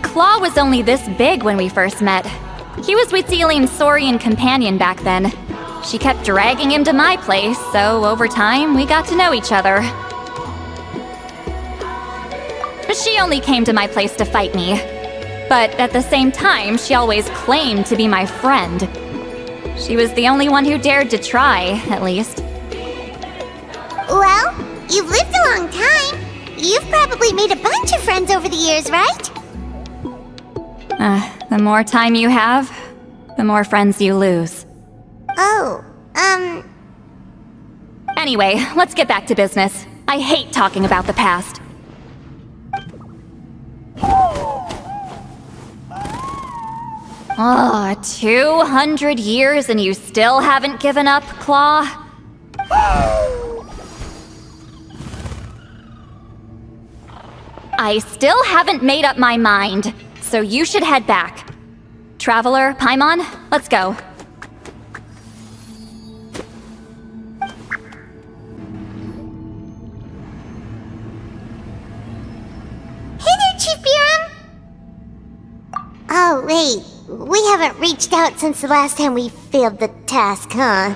Claw was only this big when we first met. He was Huitziling's Saurian companion back then. She kept dragging him to my place, so over time, we got to know each other. She only came to my place to fight me. But at the same time, she always claimed to be my friend. She was the only one who dared to try, at least. Well, you've lived a long time. You've probably made a bunch of friends over the years, right? The more time you have, the more friends you lose. Oh, Anyway, let's get back to business. I hate talking about the past. Oh, 200 years and you still haven't given up, Claw? I still haven't made up my mind, so you should head back. Traveler, Paimon, let's go. Hey there, Chief Biram! Oh, wait. We haven't reached out since the last time we failed the task, huh?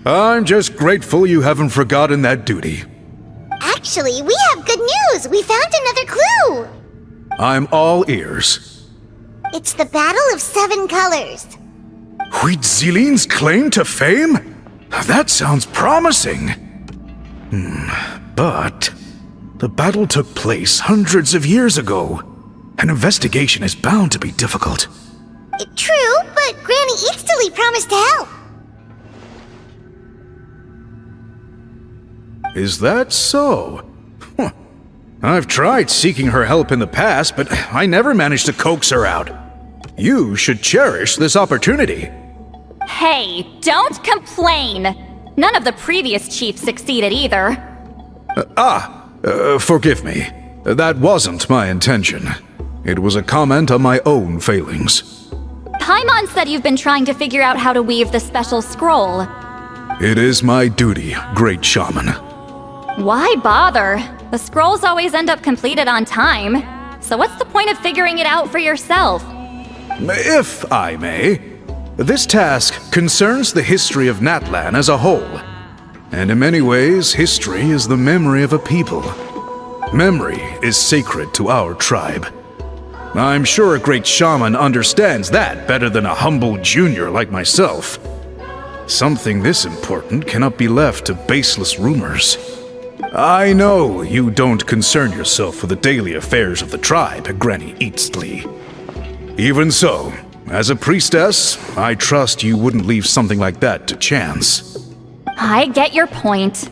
I'm just grateful you haven't forgotten that duty. Actually, we have good news! We found another clue! I'm all ears. It's the Battle of 7 Colors. Huitzilin's claim to fame? That sounds promising. But the battle took place hundreds of years ago. An investigation is bound to be difficult. True, but Granny Eatsterly promised to help. Is that so? Huh. I've tried seeking her help in the past, but I never managed to coax her out. You should cherish this opportunity. Hey, don't complain! None of the previous chiefs succeeded either. Forgive me. That wasn't my intention. It was a comment on my own failings. Paimon said you've been trying to figure out how to weave the special scroll. It is my duty, great shaman. Why bother? The scrolls always end up completed on time. So what's the point of figuring it out for yourself? If I may, this task concerns the history of Natlan as a whole. And in many ways, history is the memory of a people. Memory is sacred to our tribe. I'm sure a great shaman understands that better than a humble junior like myself. Something this important cannot be left to baseless rumors. I know you don't concern yourself with the daily affairs of the tribe, Granny Eatsterly. Even so, as a priestess, I trust you wouldn't leave something like that to chance. I get your point.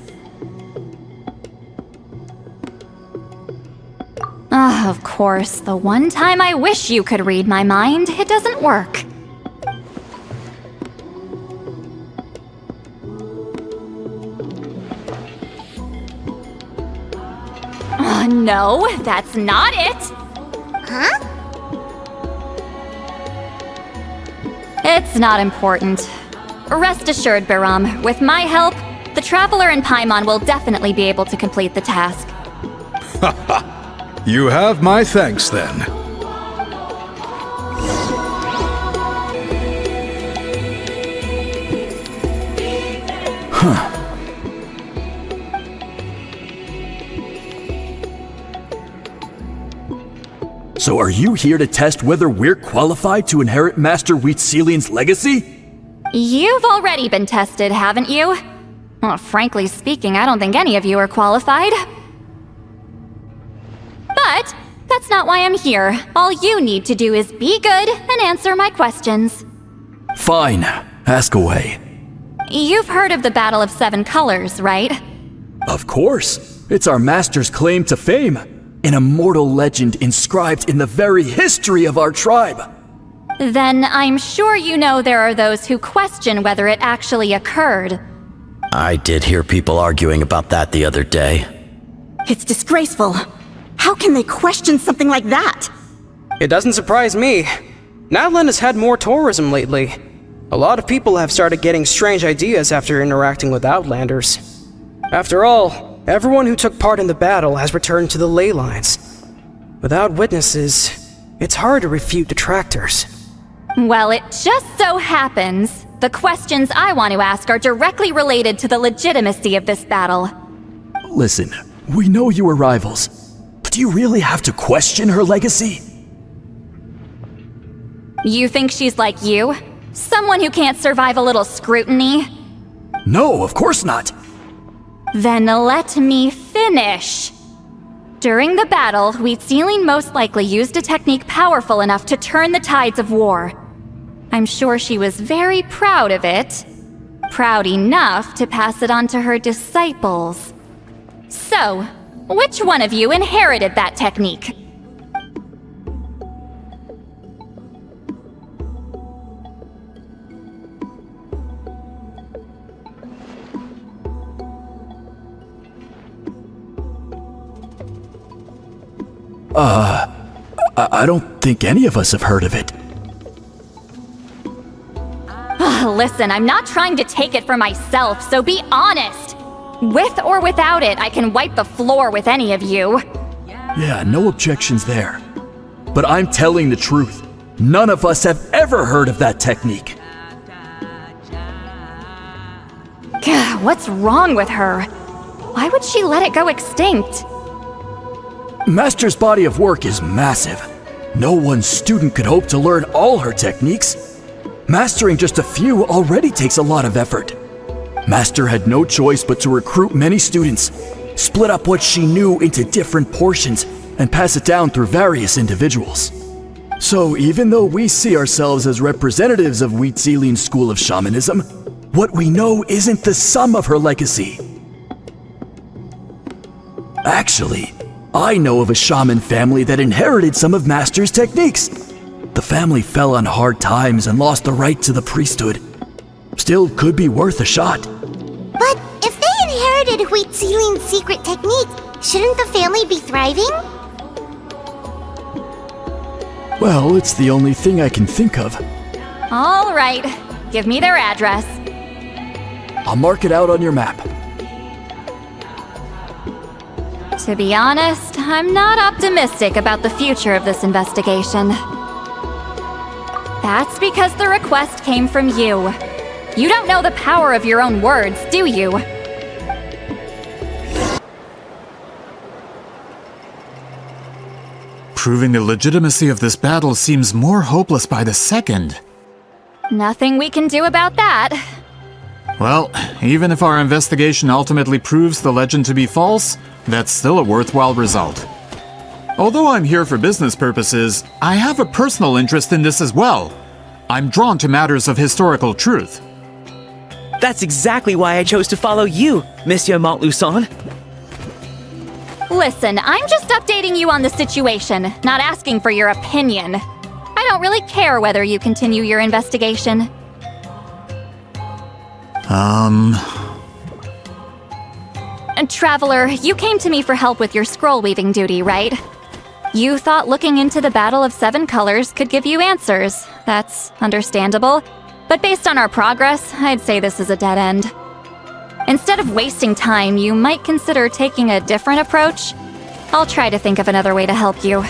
Of course, the one time I wish you could read my mind, it doesn't work. No, that's not it! Huh? It's not important. Rest assured, Biram, with my help, the Traveler and Paimon will definitely be able to complete the task. You have my thanks, then. So are you here to test whether we're qualified to inherit Master Huitzilin's legacy? You've already been tested, haven't you? Well, frankly speaking, I don't think any of you are qualified. But that's not why I'm here. All you need to do is be good and answer my questions. Fine. Ask away. You've heard of the Battle of 7 Colors, right? Of course. It's our master's claim to fame. An immortal legend inscribed in the very history of our tribe. Then I'm sure you know there are those who question whether it actually occurred. I did hear people arguing about that the other day. It's disgraceful. How can they question something like that? It doesn't surprise me. Natlan has had more tourism lately. A lot of people have started getting strange ideas after interacting with Outlanders. After all, everyone who took part in the battle has returned to the ley lines. Without witnesses, it's hard to refute detractors. Well, it just so happens the questions I want to ask are directly related to the legitimacy of this battle. Listen, we know you were rivals, but do you really have to question her legacy? You think she's like you? Someone who can't survive a little scrutiny? No, of course not. Then let me finish. During the battle, Wheatsealing most likely used a technique powerful enough to turn the tides of war. I'm sure she was very proud of it. Proud enough to pass it on to her disciples. So, which one of you inherited that technique? I don't think any of us have heard of it. Listen, I'm not trying to take it for myself, so be honest. With or without it, I can wipe the floor with any of you. Yeah, no objections there. But I'm telling the truth. None of us have ever heard of that technique. Gah, what's wrong with her? Why would she let it go extinct? Master's body of work is massive. No one student could hope to learn all her techniques. Mastering just a few already takes a lot of effort. Master had no choice but to recruit many students, split up what she knew into different portions, and pass it down through various individuals. So even though we see ourselves as representatives of Wheatsealing's school of shamanism, what we know isn't the sum of her legacy. Actually, I know of a shaman family that inherited some of Master's techniques. The family fell on hard times and lost the right to the priesthood. Still could be worth a shot. But if they inherited Wheatsealing's secret technique, shouldn't the family be thriving? Well, it's the only thing I can think of. All right, give me their address. I'll mark it out on your map. To be honest, I'm not optimistic about the future of this investigation. That's because the request came from you. You don't know the power of your own words, do you? Proving the legitimacy of this battle seems more hopeless by the second. Nothing we can do about that. Well, even if our investigation ultimately proves the legend to be false, that's still a worthwhile result. Although I'm here for business purposes, I have a personal interest in this as well. I'm drawn to matters of historical truth. That's exactly why I chose to follow you, Monsieur Montluçon. Listen, I'm just updating you on the situation, not asking for your opinion. I don't really care whether you continue your investigation. And Traveler, you came to me for help with your scroll weaving duty, right? You thought looking into the Battle of Seven Colors could give you answers. That's understandable. But based on our progress, I'd say this is a dead end. Instead of wasting time, you might consider taking a different approach. I'll try to think of another way to help you.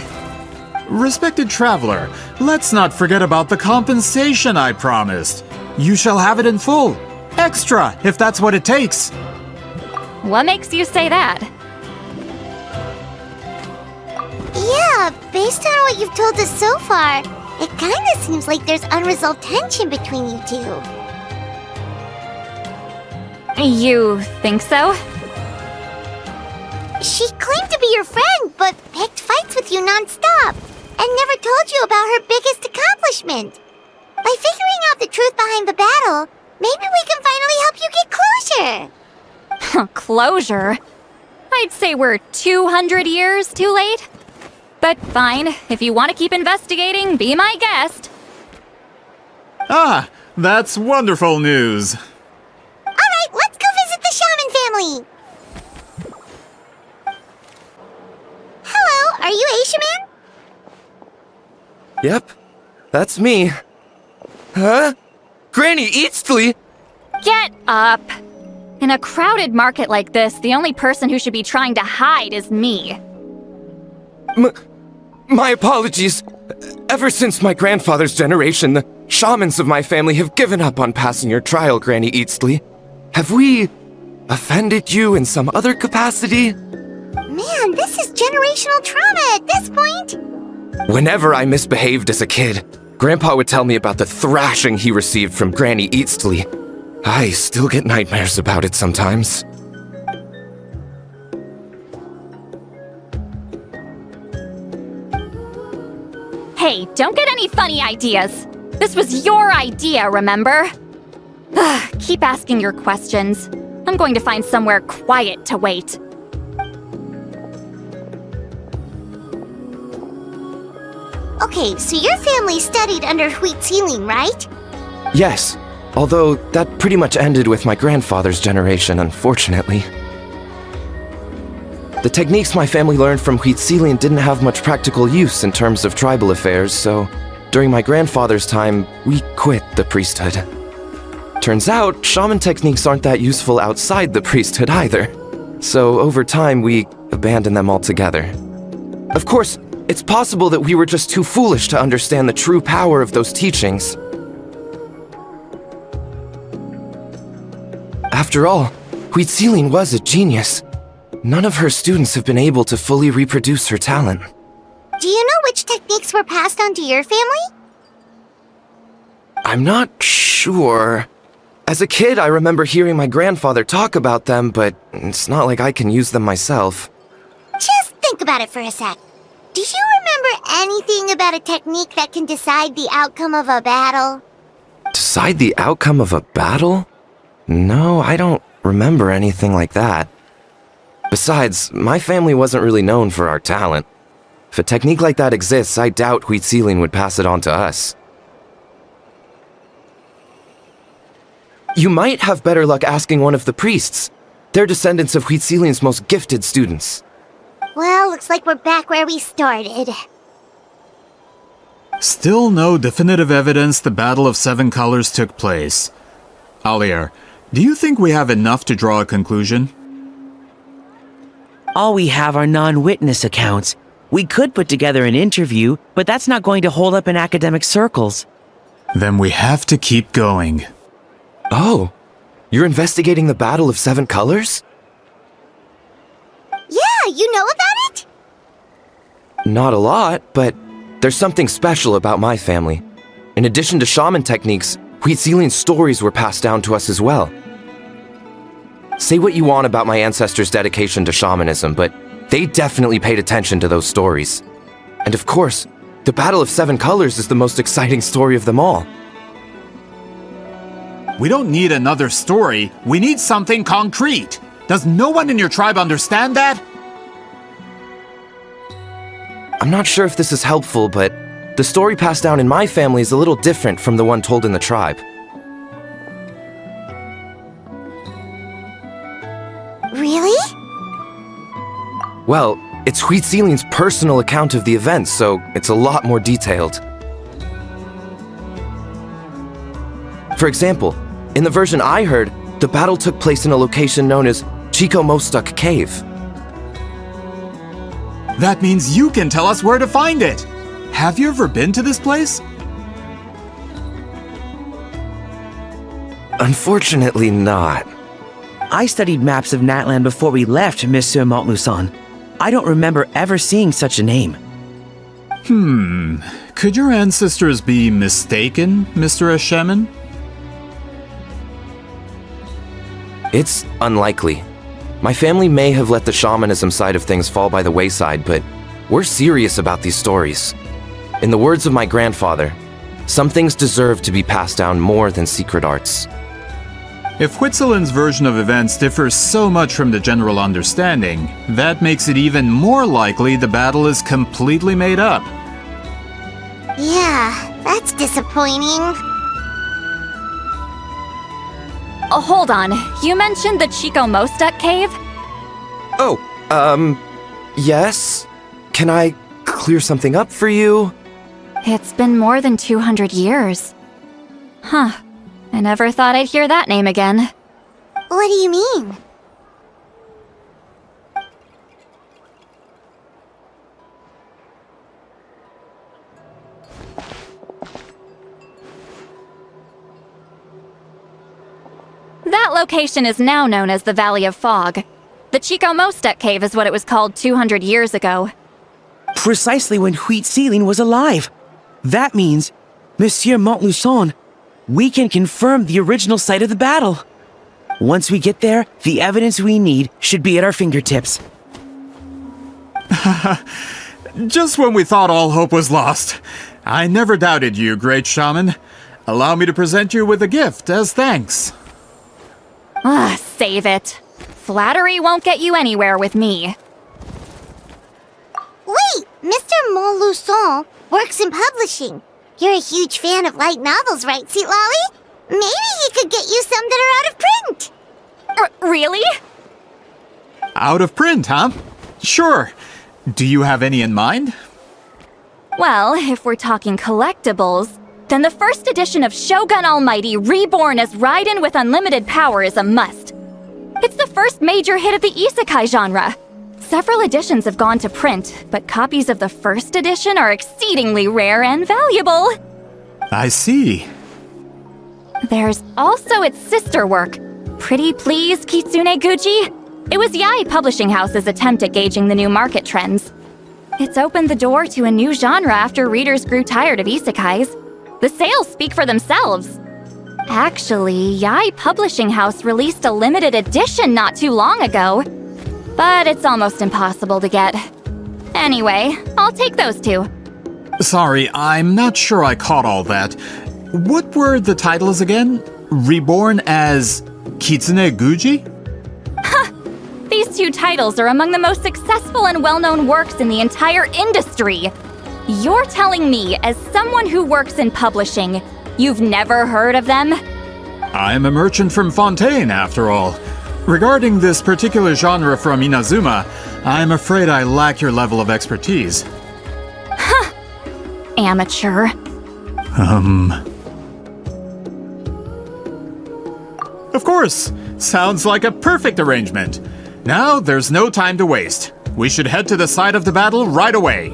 Respected Traveler, let's not forget about the compensation I promised. You shall have it in full. Extra, if that's what it takes. What makes you say that? Yeah, based on what you've told us so far, it kinda seems like there's unresolved tension between you two. You think so? She claimed to be your friend, but picked fights with you non-stop, and never told you about her biggest accomplishment. By figuring out the truth behind the battle, maybe we can finally help you get closure. Closure? I'd say we're 200 years too late. But fine, if you want to keep investigating, be my guest. Ah, that's wonderful news. Alright, let's go visit the shaman family. Hello, are you a shaman? Yep, that's me. Huh? Granny Eastly? Get up! In a crowded market like this, the only person who should be trying to hide is me. My apologies. Ever since my grandfather's generation, the shamans of my family have given up on passing your trial, Granny Eastly. Have we offended you in some other capacity? Man, this is generational trauma at this point. Whenever I misbehaved as a kid, Grandpa would tell me about the thrashing he received from Granny Eastly. I still get nightmares about it sometimes. don't get any funny ideas. This was your idea, remember? Keep asking your questions. I'm going to find somewhere quiet to wait. Okay, so your family studied under wheat ceiling, right? Yes, although that pretty much ended with my grandfather's generation, unfortunately. The techniques my family learned from wheat ceiling didn't have much practical use in terms of tribal affairs, so during my grandfather's time, we quit the priesthood. Turns out, shaman techniques aren't that useful outside the priesthood either. So over time, we abandoned them altogether. Of course, it's possible that we were just too foolish to understand the true power of those teachings. After all, Wheat Ceiling was a genius. None of her students have been able to fully reproduce her talent. Do you know which techniques were passed on to your family? I'm not sure. As a kid, I remember hearing my grandfather talk about them, but it's not like I can use them myself. Just think about it for a sec. Do you remember anything about a technique that can decide the outcome of a battle? Decide the outcome of a battle? No, I don't remember anything like that. Besides, my family wasn't really known for our talent. If a technique like that exists, I doubt Wheat Ceiling would pass it on to us. You might have better luck asking one of the priests. They're descendants of Wheat Ceiling's most gifted students. Well, looks like we're back where we started. Still no definitive evidence the Battle of Seven Colors took place. Alier, do you think we have enough to draw a conclusion? All we have are non-witness accounts. We could put together an interview, but that's not going to hold up in academic circles. Then we have to keep going. Oh, you're investigating the Battle of Seven Colors? Yeah, you know about it? Not a lot, but there's something special about my family. In addition to shaman techniques, Wheat Ceiling's stories were passed down to us as well. Say what you want about my ancestors' dedication to shamanism, but they definitely paid attention to those stories. And of course, the Battle of Seven Colors is the most exciting story of them all. We don't need another story. We need something concrete. Does no one in your tribe understand that? I'm not sure if this is helpful, but the story passed down in my family is a little different from the one told in the tribe. Really? Well, it's Wheat Ceiling's personal account of the events, so it's a lot more detailed. For example, in the version I heard, the battle took place in a location known as Chico Mostuk Cave. That means you can tell us where to find it. Have you ever been to this place? Unfortunately not. I studied maps of Natlan before we left, Monsieur Montluçon. I don't remember ever seeing such a name. Could your ancestors be mistaken, Mr. Eshemin? It's unlikely. My family may have let the shamanism side of things fall by the wayside, but we're serious about these stories. In the words of my grandfather, some things deserve to be passed down more than secret arts. If Whitzelin's version of events differs so much from the general understanding, that makes it even more likely the battle is completely made up. Yeah, that's disappointing. Oh, hold on. You mentioned the Chico Mostuk cave? Oh, yes? Can I clear something up for you? It's been more than 200 years. Huh. I never thought I'd hear that name again. What do you mean? That location is now known as the Valley of Fog. The Chico Mostuk cave is what it was called 200 years ago. Precisely when Wheat Ceiling was alive. That means, Monsieur Montluçon, we can confirm the original site of the battle. Once we get there, the evidence we need should be at our fingertips. Just when we thought all hope was lost. I never doubted you, great shaman. Allow me to present you with a gift as thanks. Save it. Flattery won't get you anywhere with me. Wait, Mr. Montluçon works in publishing. You're a huge fan of light novels, right, Sweet Lolly? Maybe he could get you some that are out of print. Really? Out of print, huh? Sure. Do you have any in mind? Well, if we're talking collectibles, then the first edition of Shogun Almighty Reborn as Raiden with Unlimited Power is a must. It's the first major hit of the isekai genre. Several editions have gone to print, but copies of the first edition are exceedingly rare and valuable. I see. There's also its sister work, Pretty Please Kitsune Guji. It was Yae Publishing House's attempt at gauging the new market trends. It's opened the door to a new genre after readers grew tired of isekais. The sales speak for themselves. Actually, Yae Publishing House released a limited edition not too long ago, but it's almost impossible to get. Anyway, I'll take those two. Sorry, I'm not sure I caught all that. What were the titles again? Reborn as Kitsune Guji? These two titles are among the most successful and well-known works in the entire industry. You're telling me, as someone who works in publishing, you've never heard of them? I'm a merchant from Fontaine, after all. Regarding this particular genre from Inazuma, I'm afraid I lack your level of expertise. Amateur. Of course! Sounds like a perfect arrangement. Now, there's no time to waste. We should head to the site of the battle right away.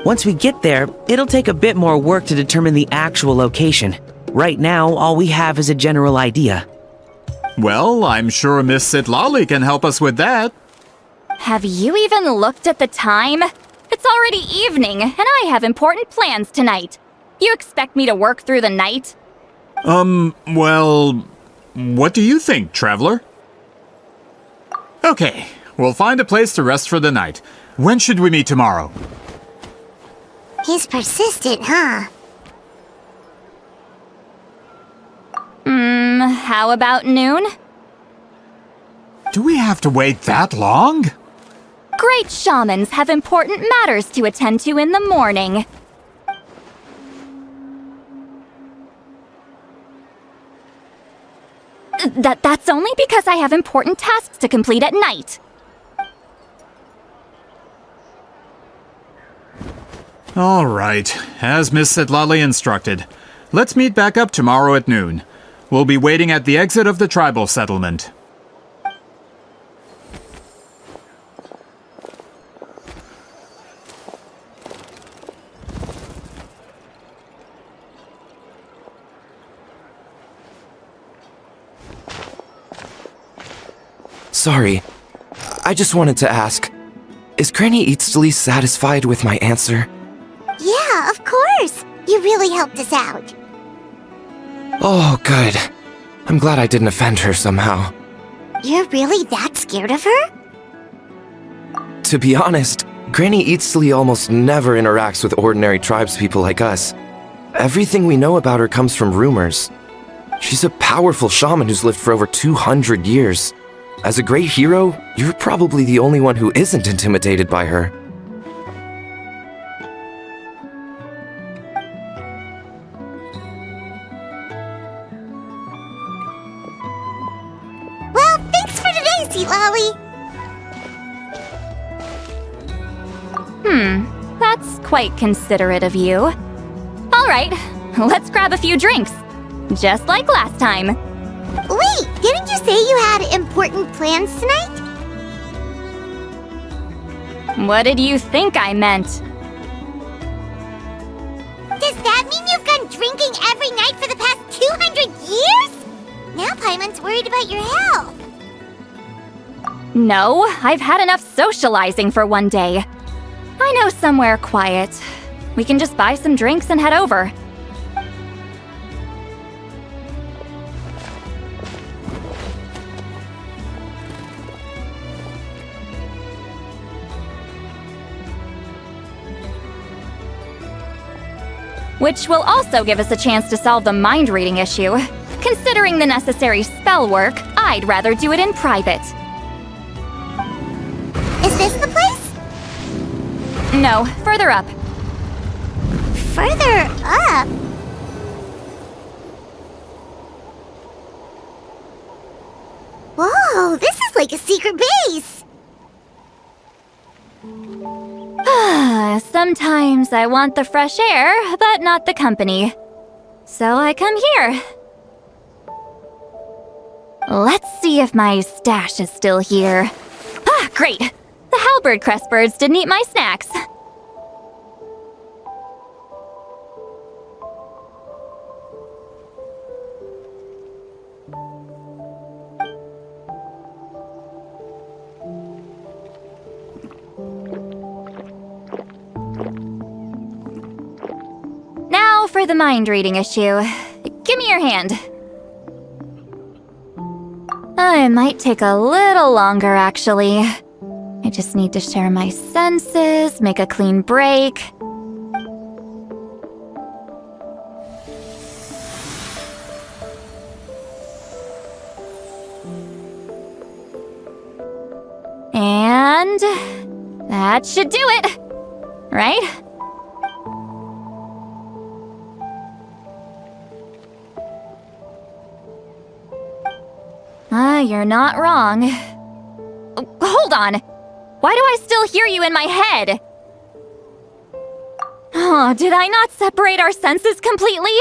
Once we get there, it'll take a bit more work to determine the actual location. Right now, all we have is a general idea. Well, I'm sure Miss Sitlali can help us with that. Have you even looked at the time? It's already evening, and I have important plans tonight. You expect me to work through the night? Well, what do you think, traveler? Okay, we'll find a place to rest for the night. When should we meet tomorrow? He's persistent, huh? How about noon? Do we have to wait that long? Great shamans have important matters to attend to in the morning. That's only because I have important tasks to complete at night. All right, as Miss Sitlali instructed. Let's meet back up tomorrow at noon. We'll be waiting at the exit of the tribal settlement. Sorry, I just wanted to ask, is Granny Eatsley satisfied with my answer? Yeah, of course. You really helped us out. Oh, good. I'm glad I didn't offend her somehow. You're really that scared of her? To be honest, Granny Eatsley almost never interacts with ordinary tribespeople like us. Everything we know about her comes from rumors. She's a powerful shaman who's lived for over 200 years. As a great hero, you're probably the only one who isn't intimidated by her. Well, thanks for today, Sweet Lolly. That's quite considerate of you. All right, let's grab a few drinks. Just like last time. Wait, didn't you say you had important plans tonight? What did you think I meant? Does that mean you've gone drinking every night for the past 200 years? Now Paimon's worried about your health. No, I've had enough socializing for one day. I know somewhere quiet. We can just buy some drinks and head over. which will also give us a chance to solve the mind reading issue. Considering the necessary spell work, I'd rather do it in private. Is this the place? No, further up. Further up? Whoa, this is like a secret base! Sometimes I want the fresh air, but not the company. So I come here. Let's see if my stash is still here. Ah, great! The halberd crest birds didn't eat my snacks. Now for the mind reading issue. Give me your hand. It might take a little longer, actually. I just need to share my senses, make a clean break. And that should do it, right? You're not wrong. Hold on! Why do I still hear you in my head? Oh, did I not separate our senses completely?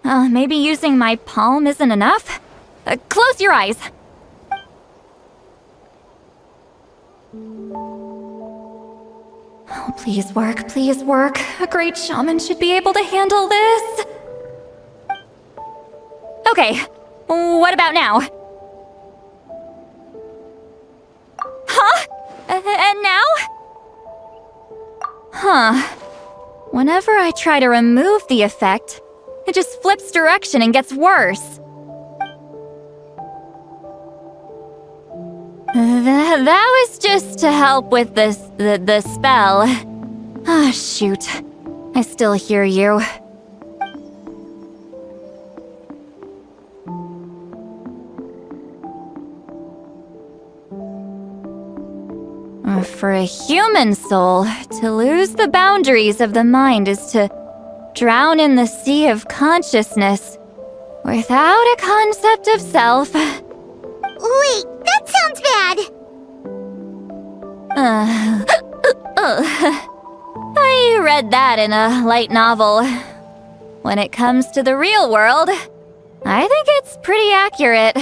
Maybe using my palm isn't enough? Close your eyes. Oh, please work, please work. A great shaman should be able to handle this. Okay, what about now? Huh? And now? Huh. Whenever I try to remove the effect, it just flips direction and gets worse. That was just to help with the spell. Ah, shoot. I still hear you. For a human soul, to lose the boundaries of the mind is to drown in the sea of consciousness without a concept of self. Wait, that sounds bad! I read that in a light novel. When it comes to the real world, I think it's pretty accurate.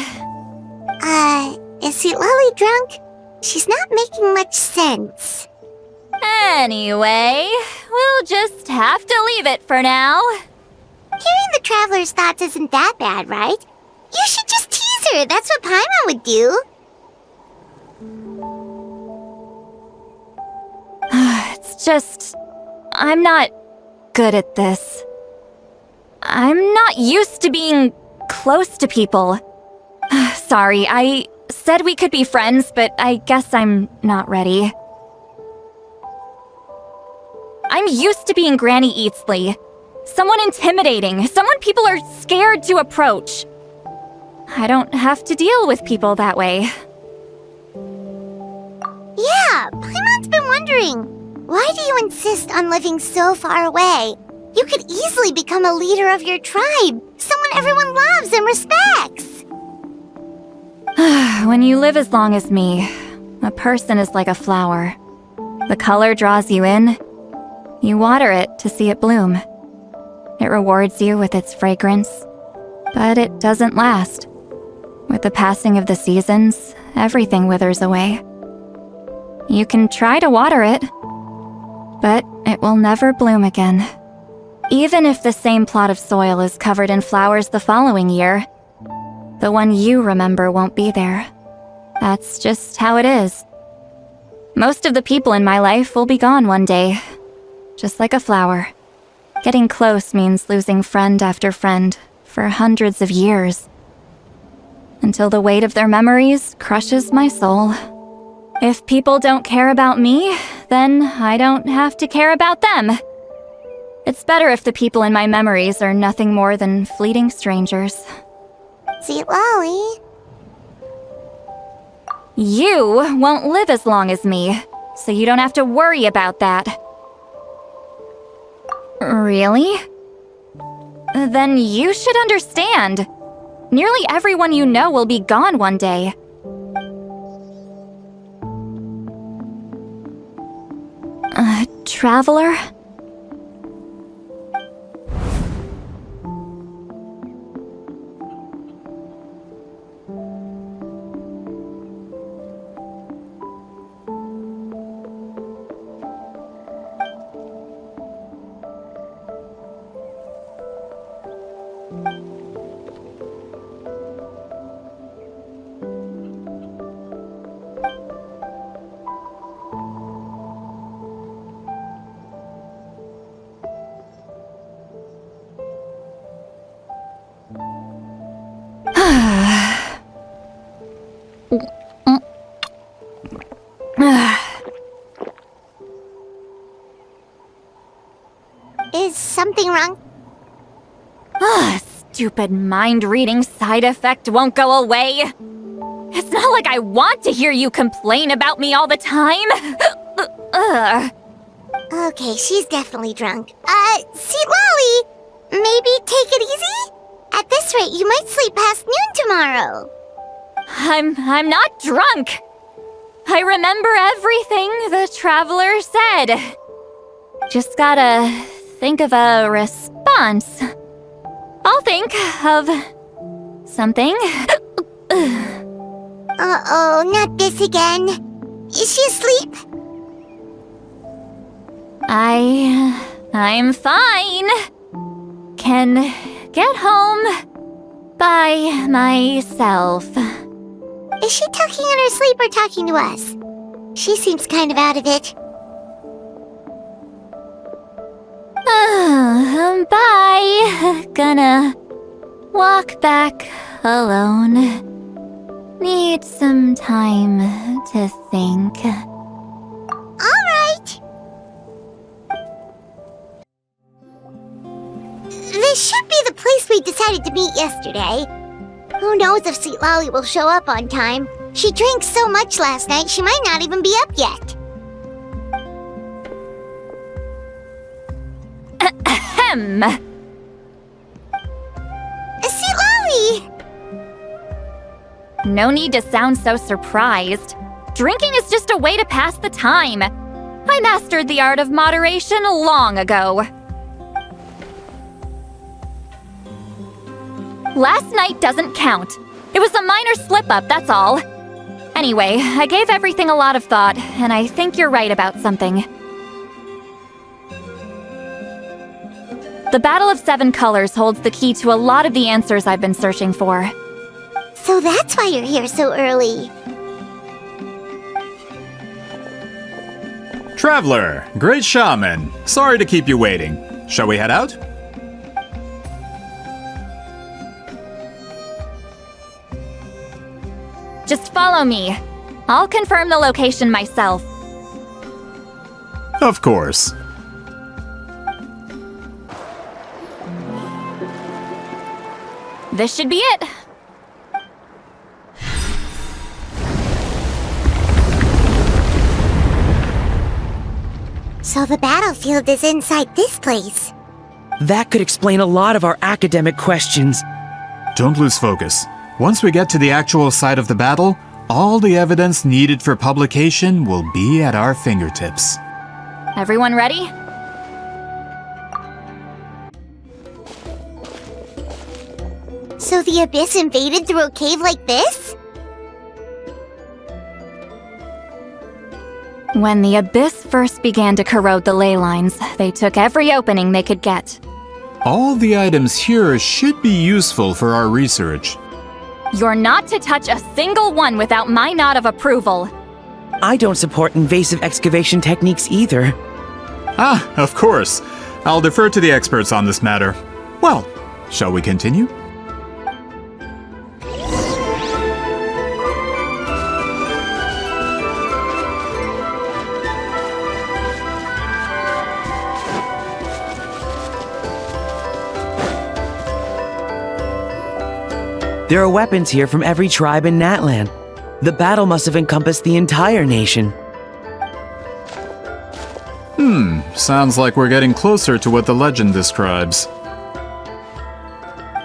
Is Sweet Lolly drunk? She's not making much sense. Anyway, we'll just have to leave it for now. Hearing the traveler's thoughts isn't that bad, right? You should just tease her. That's what Paimon would do. It's just... I'm not good at this. I'm not used to being close to people. Sorry, I said we could be friends, but I guess I'm not ready. I'm used to being Granny Eatsley. Someone intimidating, someone people are scared to approach. I don't have to deal with people that way. Yeah, Paimon's been wondering. Why do you insist on living so far away? You could easily become a leader of your tribe, someone everyone loves and respects. When you live as long as me, a person is like a flower. The color draws you in. You water it to see it bloom. It rewards you with its fragrance, but it doesn't last. With the passing of the seasons, everything withers away. You can try to water it, but it will never bloom again. Even if the same plot of soil is covered in flowers the following year, the one you remember won't be there. That's just how it is. Most of the people in my life will be gone one day, just like a flower. Getting close means losing friend after friend for hundreds of years, until the weight of their memories crushes my soul. If people don't care about me, then I don't have to care about them. It's better if the people in my memories are nothing more than fleeting strangers. Sweet Lolly. You won't live as long as me, so you don't have to worry about that. Really? Then you should understand. Nearly everyone you know will be gone one day. Traveler? Is something wrong? Stupid mind-reading side effect won't go away. It's not like I want to hear you complain about me all the time. Okay, she's definitely drunk. See, Lolly, maybe take it easy? At this rate, you might sleep past noon tomorrow. I'm not drunk. I remember everything the traveler said. Just gotta think of a response. I'll think of something. Uh-oh, not this again. Is she asleep? I'm fine. Can get home by myself. Is she talking in her sleep or talking to us? She seems kind of out of it. Bye. Gonna walk back alone. Need some time to think. Alright. This should be the place we decided to meet yesterday. Who knows if Sweet Lolly will show up on time? She drank so much last night, she might not even be up yet. Ahem. Sweet Lolly! No need to sound so surprised. Drinking is just a way to pass the time. I mastered the art of moderation long ago. Last night doesn't count. It was a minor slip-up, that's all. Anyway, I gave everything a lot of thought, and I think you're right about something. The Battle of Seven Colors holds the key to a lot of the answers I've been searching for. So that's why you're here so early. Traveler, great shaman. Sorry to keep you waiting. Shall we head out? Just follow me. I'll confirm the location myself. Of course. This should be it. So the battlefield is inside this place. That could explain a lot of our academic questions. Don't lose focus. Once we get to the actual site of the battle, all the evidence needed for publication will be at our fingertips. Everyone ready? So the Abyss invaded through a cave like this? When the Abyss first began to corrode the ley lines, they took every opening they could get. All the items here should be useful for our research. You're not to touch a single one without my nod of approval. I don't support invasive excavation techniques either. Ah, of course. I'll defer to the experts on this matter. Well, shall we continue? There are weapons here from every tribe in Natlan. The battle must have encompassed the entire nation. Sounds like we're getting closer to what the legend describes.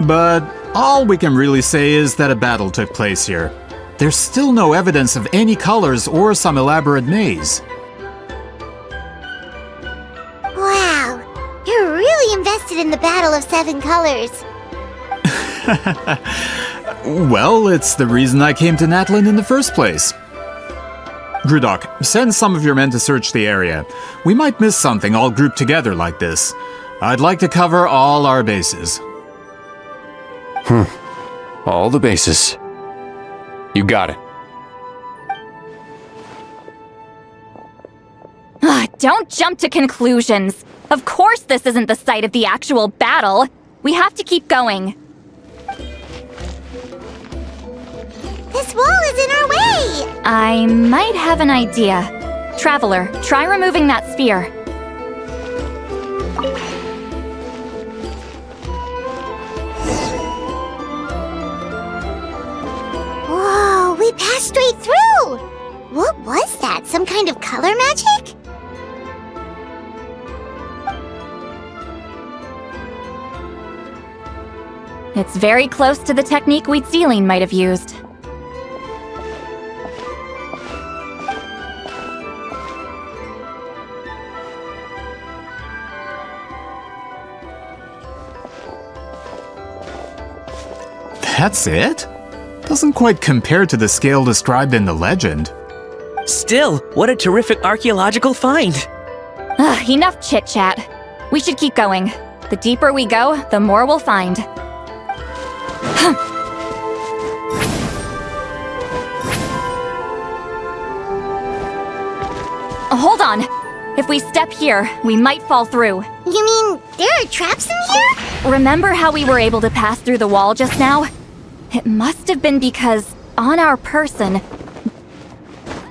But all we can really say is that a battle took place here. There's still no evidence of any colors or some elaborate maze. Wow, you're really invested in the Battle of Seven Colors. Well, it's the reason I came to Natlan in the first place. Grudok, send some of your men to search the area. We might miss something all grouped together like this. I'd like to cover all our bases. All the bases. You got it. Don't jump to conclusions. Of course this isn't the site of the actual battle. We have to keep going. This wall is in our way! I might have an idea. Traveler, try removing that sphere. Whoa, we passed straight through! What was that? Some kind of color magic? It's very close to the technique Wheatsealing might have used. That's it? Doesn't quite compare to the scale described in the legend. Still, what a terrific archaeological find! Enough chit-chat. We should keep going. The deeper we go, the more we'll find. Hold on. If we step here, we might fall through. You mean there are traps in here? Remember how we were able to pass through the wall just now? It must have been because, on our person...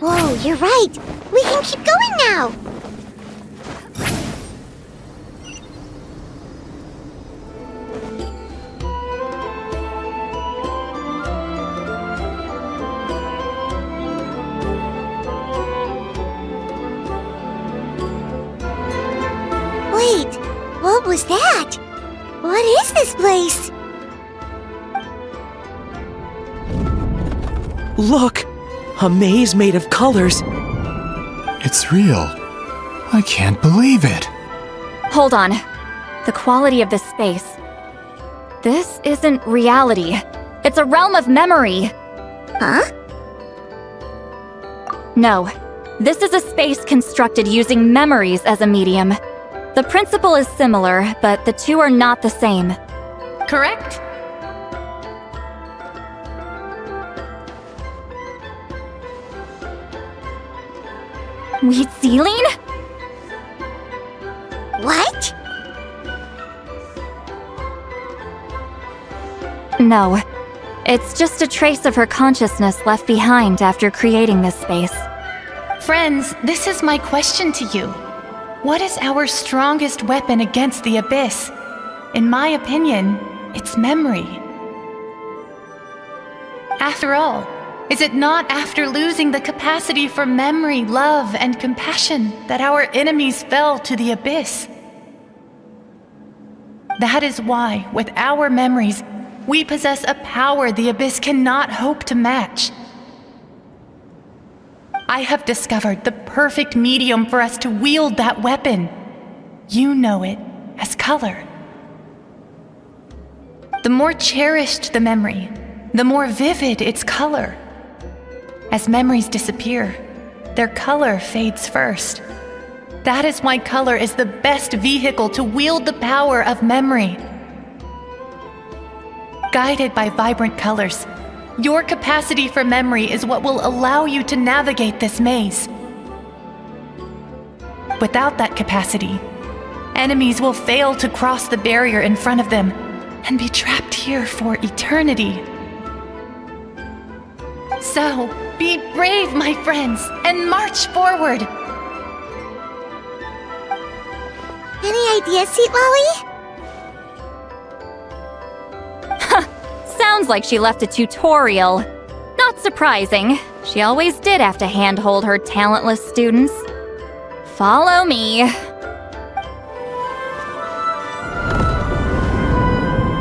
Whoa, you're right. We can keep going now. Wait, what was that? What is this place? Look! A maze made of colors. It's real. I can't believe it. Hold on. The quality of this space. This isn't reality. It's a realm of memory. Huh? No. This is a space constructed using memories as a medium. The principle is similar, but the two are not the same. Correct? Wheatsealing? What? No. It's just a trace of her consciousness left behind after creating this space. Friends, this is my question to you. What is our strongest weapon against the Abyss? In my opinion, it's memory. After all, is it not after losing the capacity for memory, love, and compassion that our enemies fell to the Abyss? That is why, with our memories, we possess a power the Abyss cannot hope to match. I have discovered the perfect medium for us to wield that weapon. You know it as color. The more cherished the memory, the more vivid its color. As memories disappear, their color fades first. That is why color is the best vehicle to wield the power of memory. Guided by vibrant colors, your capacity for memory is what will allow you to navigate this maze. Without that capacity, enemies will fail to cross the barrier in front of them and be trapped here for eternity. So, be brave, my friends, and march forward! Any ideas, Sweet Lolly? Sounds like she left a tutorial. Not surprising. She always did have to handhold her talentless students. Follow me.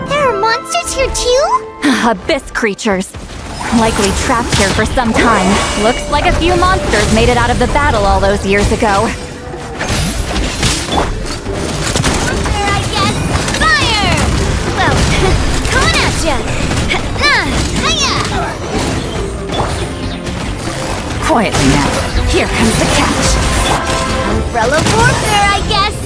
There are monsters here too? Abyss creatures. Likely trapped here for some time. Looks like a few monsters made it out of the battle all those years ago. Fire, I guess! Fire! Well, coming at ya! Hiya! Quietly now. Here comes the catch. Umbrella warfare, I guess!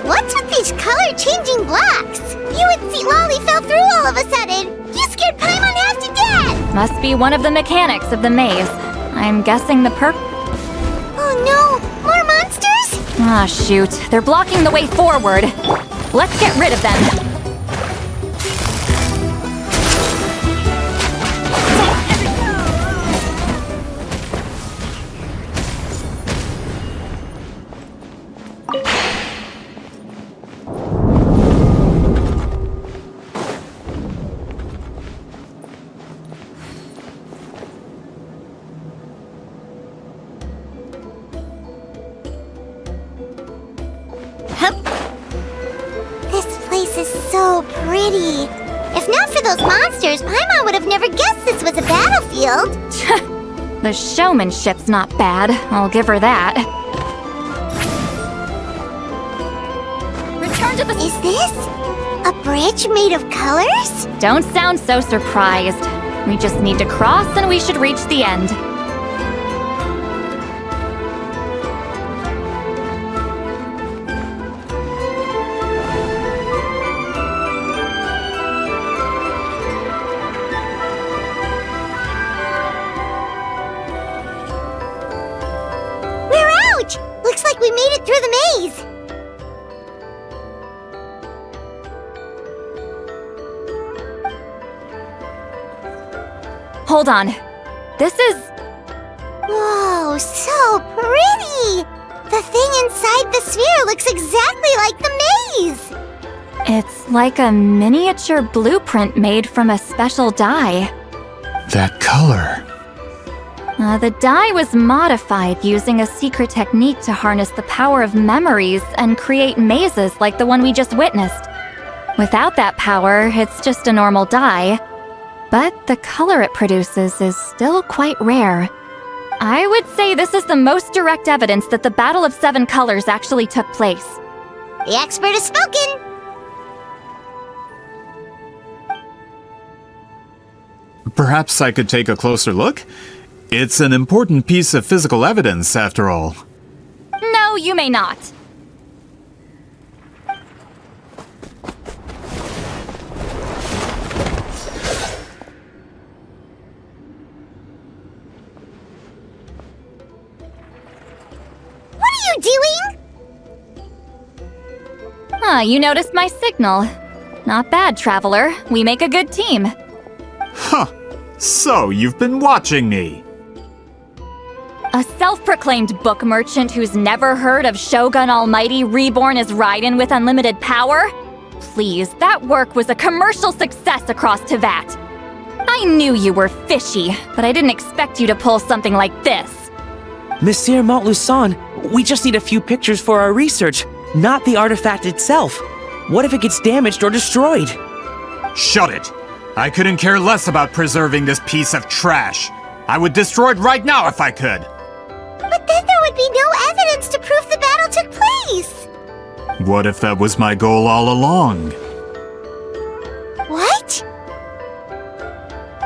What's with these color-changing blocks? You would see Lolly fell through all of a sudden. You scared Paimon half to death! Must be one of the mechanics of the maze. I'm guessing the Oh no! More monsters? Ah, shoot. They're blocking the way forward. Let's get rid of them. This place is so pretty. If not for those monsters, Paimon would have never guessed this was a battlefield. The showmanship's not bad. I'll give her that. Return to the... Is this a bridge made of colors? Don't sound so surprised. We just need to cross and we should reach the end. Looks like we made it through the maze! Hold on. This is... Whoa, so pretty! The thing inside the sphere looks exactly like the maze! It's like a miniature blueprint made from a special dye. That color. The dye was modified using a secret technique to harness the power of memories and create mazes like the one we just witnessed. Without that power, it's just a normal dye. But the color it produces is still quite rare. I would say this is the most direct evidence that the Battle of Seven Colors actually took place. The expert has spoken! Perhaps I could take a closer look? It's an important piece of physical evidence, after all. No, you may not. What are you doing? You noticed my signal. Not bad, Traveler. We make a good team. Huh. So, you've been watching me. A self-proclaimed book merchant who's never heard of Shogun Almighty reborn as Raiden with unlimited power? Please, that work was a commercial success across Teyvat. I knew you were fishy, but I didn't expect you to pull something like this. Monsieur Montluçon, we just need a few pictures for our research, not the artifact itself. What if it gets damaged or destroyed? Shut it! I couldn't care less about preserving this piece of trash. I would destroy it right now if I could. But then there would be no evidence to prove the battle took place. What if that was my goal all along? What?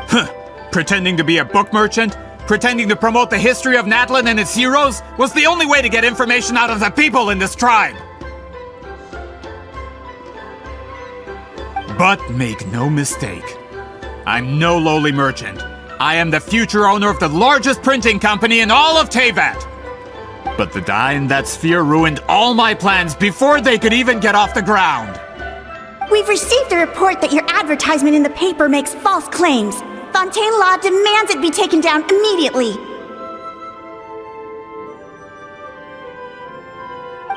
Huh. Pretending to be a book merchant? Pretending to promote the history of Natlan and its heroes was the only way to get information out of the people in this tribe. But make no mistake, I'm no lowly merchant. I am the future owner of the largest printing company in all of Teyvat. But the dye in that sphere ruined all my plans before they could even get off the ground. We've received a report that your advertisement in the paper makes false claims Fontaine law demands it be taken down immediately.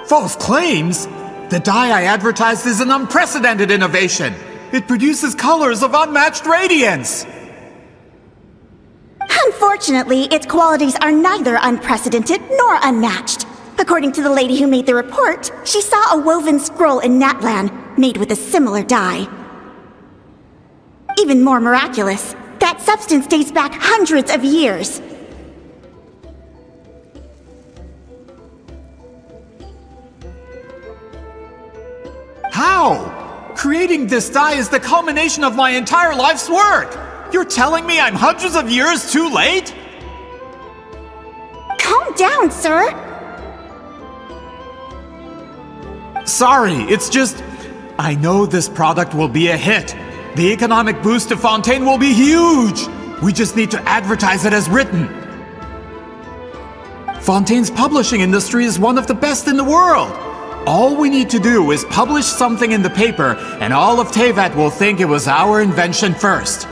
False claims? The dye I advertised is an unprecedented innovation. It produces colors of unmatched radiance. Unfortunately, its qualities are neither unprecedented nor unmatched. According to the lady who made the report, she saw a woven scroll in Natlan made with a similar dye. Even more miraculous, that substance dates back hundreds of years. How? Creating this dye is the culmination of my entire life's work! You're telling me I'm hundreds of years too late? Calm down, sir! Sorry, it's just... I know this product will be a hit. The economic boost to Fontaine will be huge! We just need to advertise it as written. Fontaine's publishing industry is one of the best in the world. All we need to do is publish something in the paper, and all of Teyvat will think it was our invention first.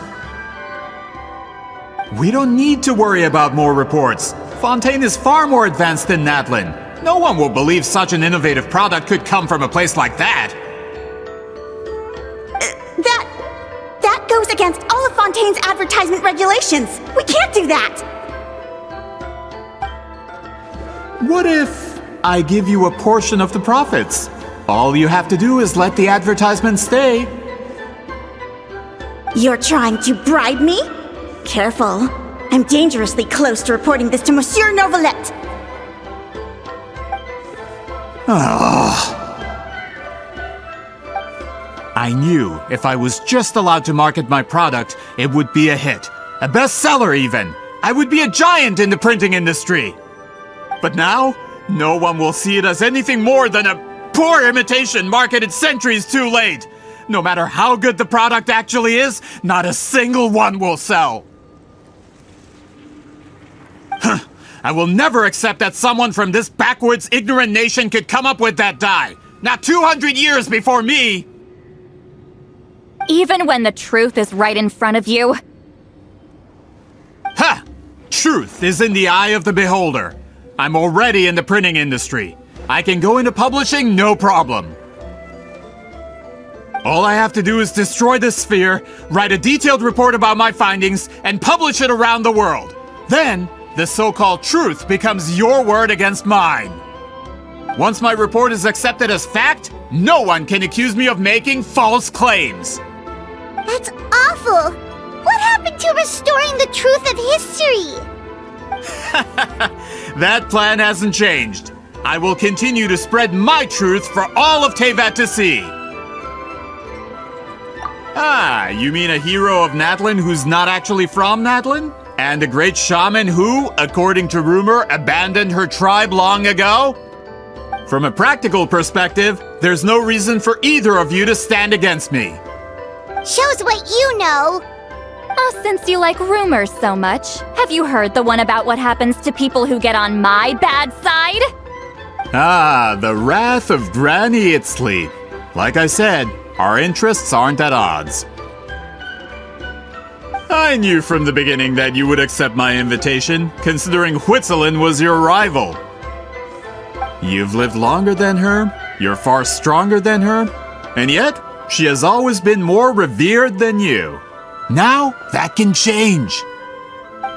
We don't need to worry about more reports. Fontaine is far more advanced than Natlan. No one will believe such an innovative product could come from a place like that. That goes against all of Fontaine's advertisement regulations. We can't do that. What if I give you a portion of the profits? All you have to do is let the advertisement stay. You're trying to bribe me? Careful. I'm dangerously close to reporting this to Monsieur Novelette. I knew if I was just allowed to market my product, it would be a hit. A bestseller even. I would be a giant in the printing industry. But now, no one will see it as anything more than a poor imitation marketed centuries too late. No matter how good the product actually is, not a single one will sell. I will never accept that someone from this backwards, ignorant nation could come up with that dye. Not 200 years before me! Even when the truth is right in front of you? Ha! Truth is in the eye of the beholder. I'm already in the printing industry. I can go into publishing, no problem. All I have to do is destroy this sphere, write a detailed report about my findings, and publish it around the world. Then, the so-called truth becomes your word against mine. Once my report is accepted as fact, no one can accuse me of making false claims. That's awful! What happened to restoring the truth of history? That plan hasn't changed. I will continue to spread my truth for all of Teyvat to see. Ah, you mean a hero of Natlan who's not actually from Natlan? And a great shaman who, according to rumor, abandoned her tribe long ago? From a practical perspective, there's no reason for either of you to stand against me. Shows what you know. Oh, since you like rumors so much, have you heard the one about what happens to people who get on my bad side? Ah, the wrath of Granny Itzli. Like I said, our interests aren't at odds. I knew from the beginning that you would accept my invitation, considering Huitzilin was your rival. You've lived longer than her, you're far stronger than her, and yet, she has always been more revered than you. Now, that can change.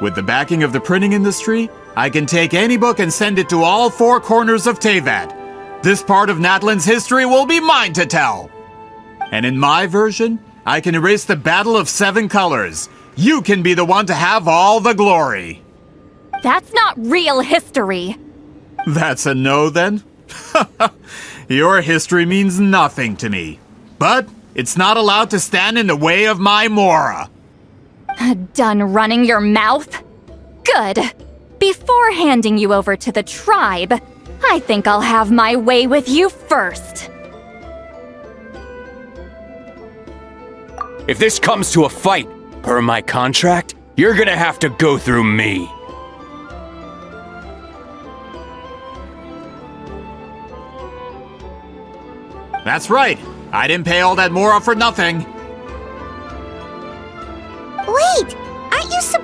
With the backing of the printing industry, I can take any book and send it to all four corners of Teyvat. This part of Natlan's history will be mine to tell. And in my version, I can erase the Battle of Seven Colors. You can be the one to have all the glory. That's not real history. That's a no, then? Your history means nothing to me. But it's not allowed to stand in the way of my Mora. Done running your mouth? Good. Before handing you over to the tribe, I think I'll have my way with you first. If this comes to a fight, per my contract, you're gonna have to go through me. That's right. I didn't pay all that Mora for nothing. Wait!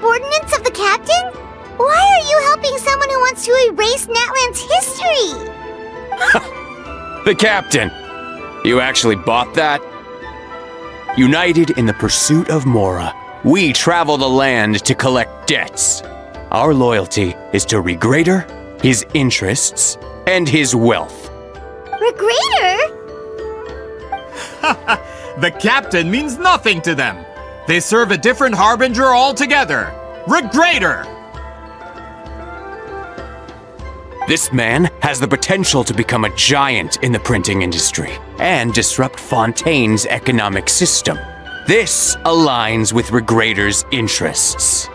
subordinates of the captain? Why are you helping someone who wants to erase Natlan's history? The captain! You actually bought that? United in the pursuit of Mora, we travel the land to collect debts. Our loyalty is to Regrader, his interests, and his wealth. Regrader? The captain means nothing to them. They serve a different harbinger altogether. Regrader! This man has the potential to become a giant in the printing industry and disrupt Fontaine's economic system. This aligns with Regrader's interests.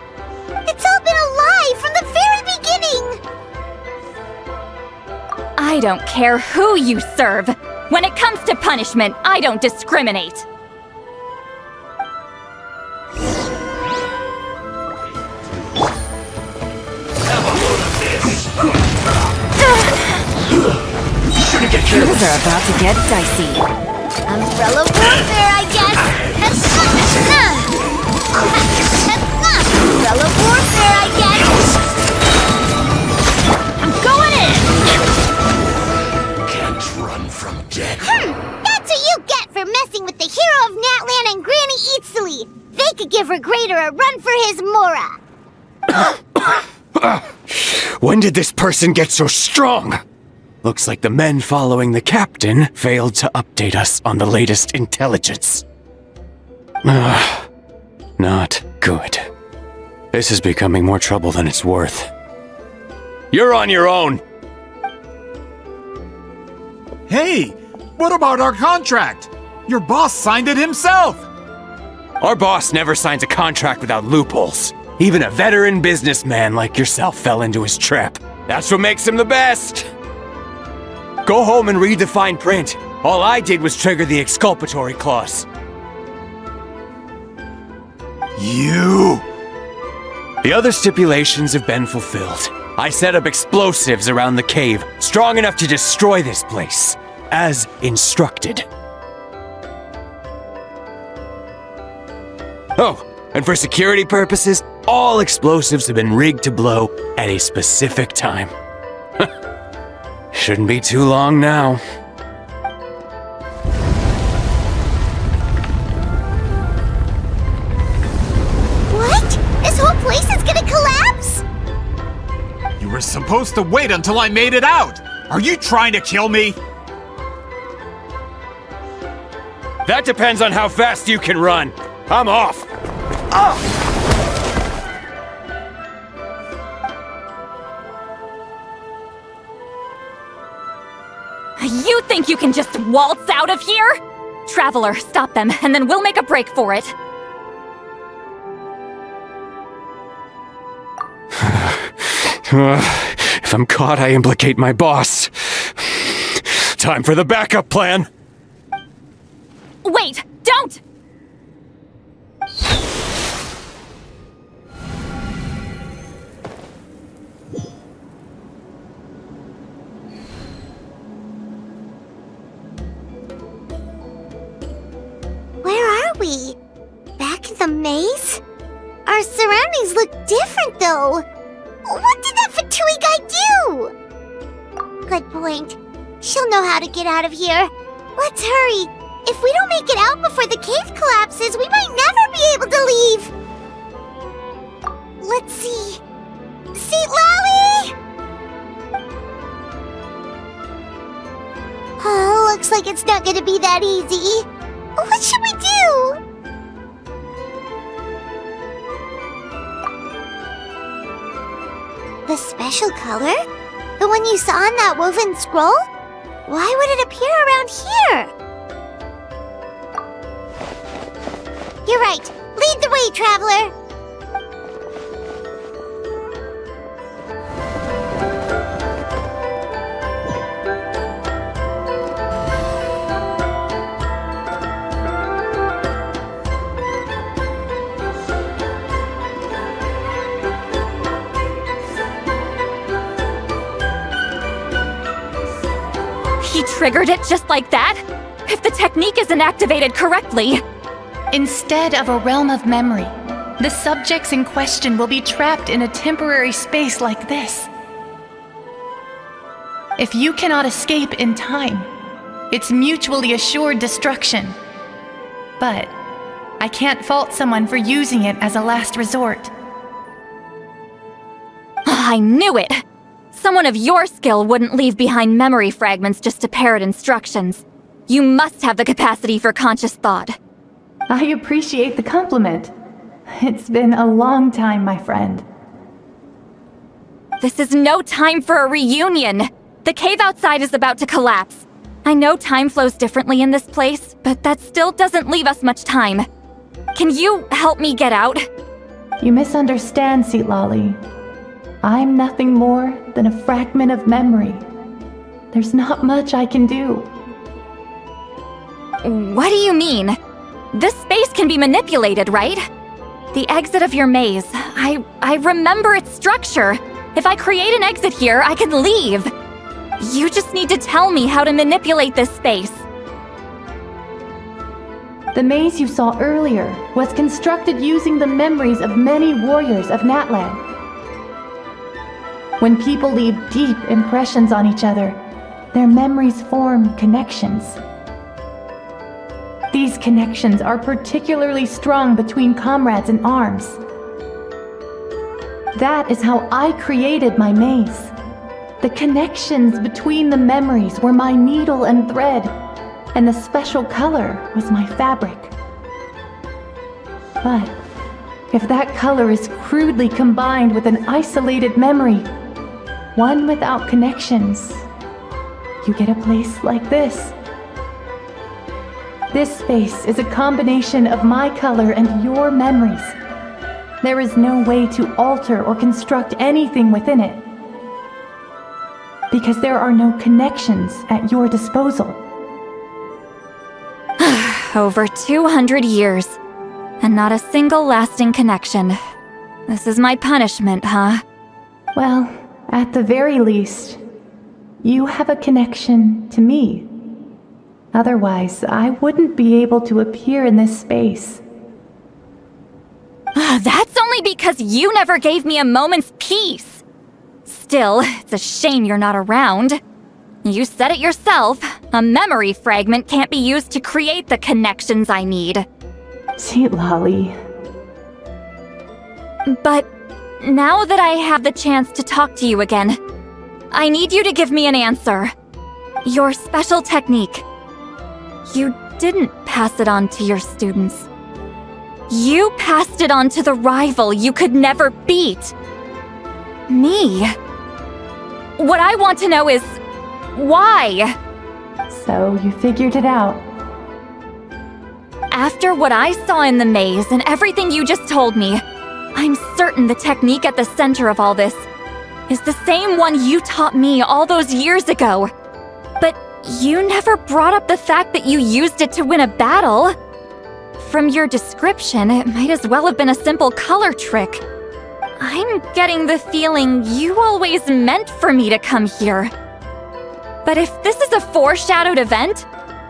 It's all been a lie from the very beginning! I don't care who you serve. When it comes to punishment, I don't discriminate. Things are about to get dicey. Umbrella warfare, I guess. Umbrella warfare, I guess. I'm going in. Can't run from death. That's what you get for messing with the hero of Natlan and Granny Eatsley. They could give Regrader a run for his Mora. When did this person get so strong? Looks like the men following the captain failed to update us on the latest intelligence. Not good. This is becoming more trouble than it's worth. You're on your own! Hey, what about our contract? Your boss signed it himself! Our boss never signs a contract without loopholes. Even a veteran businessman like yourself fell into his trap. That's what makes him the best! Go home and read the fine print. All I did was trigger the exculpatory clause. You! The other stipulations have been fulfilled. I set up explosives around the cave, strong enough to destroy this place, as instructed. Oh, and for security purposes, all explosives have been rigged to blow at a specific time. Shouldn't be too long now. What? This whole place is gonna collapse? You were supposed to wait until I made it out! Are you trying to kill me? That depends on how fast you can run. I'm off. You think you can just waltz out of here? Traveler, stop them, and then we'll make a break for it. If I'm caught, I implicate my boss. Time for the backup plan. Wait, don't! Where are we? Back in the maze? Our surroundings look different, though. What did that Fatui guy do? Good point. She'll know how to get out of here. Let's hurry. If we don't make it out before the cave collapses, we might never be able to leave. Let's see. See, Lolly? Oh, looks like it's not gonna be that easy. What should we do? The special color? The one you saw in that woven scroll? Why would it appear around here? You're right. Lead the way, traveler. He triggered it just like that? If the technique isn't activated correctly... Instead of a realm of memory, the subjects in question will be trapped in a temporary space like this. If you cannot escape in time, it's mutually assured destruction. But I can't fault someone for using it as a last resort. I knew it! Someone of your skill wouldn't leave behind memory fragments just to parrot instructions. You must have the capacity for conscious thought. I appreciate the compliment. It's been a long time, my friend. This is no time for a reunion! The cave outside is about to collapse. I know time flows differently in this place, but that still doesn't leave us much time. Can you help me get out? You misunderstand, Seatlali. I'm nothing more than a fragment of memory. There's not much I can do. What do you mean? This space can be manipulated, right? The exit of your maze. I remember its structure. If I create an exit here, I can leave. You just need to tell me how to manipulate this space. The maze you saw earlier was constructed using the memories of many warriors of Natlan. When people leave deep impressions on each other, their memories form connections. These connections are particularly strong between comrades in arms. That is how I created my maze. The connections between the memories were my needle and thread, and the special color was my fabric. But if that color is crudely combined with an isolated memory, one without connections, you get a place like this. This space is a combination of my color and your memories. There is no way to alter or construct anything within it, because there are no connections at your disposal. Over 200 years, and not a single lasting connection. This is my punishment, huh? Well, at the very least, you have a connection to me. Otherwise, I wouldn't be able to appear in this space. That's only because you never gave me a moment's peace. Still, it's a shame you're not around. You said it yourself. A memory fragment can't be used to create the connections I need. Seatlali. But now that I have the chance to talk to you again, I need you to give me an answer. Your special technique. You didn't pass it on to your students. You passed it on to the rival you could never beat. Me. What I want to know is, why? So you figured it out. After what I saw in the maze and everything you just told me, I'm certain the technique at the center of all this is the same one you taught me all those years ago. But you never brought up the fact that you used it to win a battle. From your description, it might as well have been a simple color trick. I'm getting the feeling you always meant for me to come here. But if this is a foreshadowed event,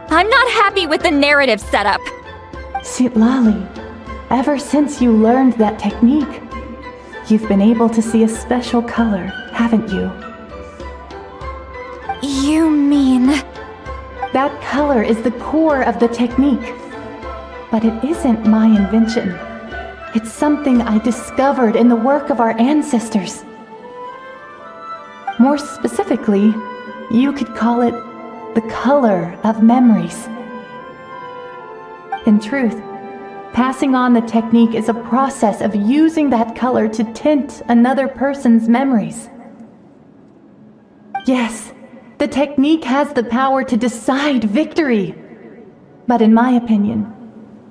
I'm not happy with the narrative setup. Seatlali, ever since you learned that technique, you've been able to see a special color, haven't you? You mean... That color is the core of the technique. But it isn't my invention. It's something I discovered in the work of our ancestors. More specifically, you could call it the color of memories. In truth, passing on the technique is a process of using that color to tint another person's memories. Yes, the technique has the power to decide victory. But in my opinion,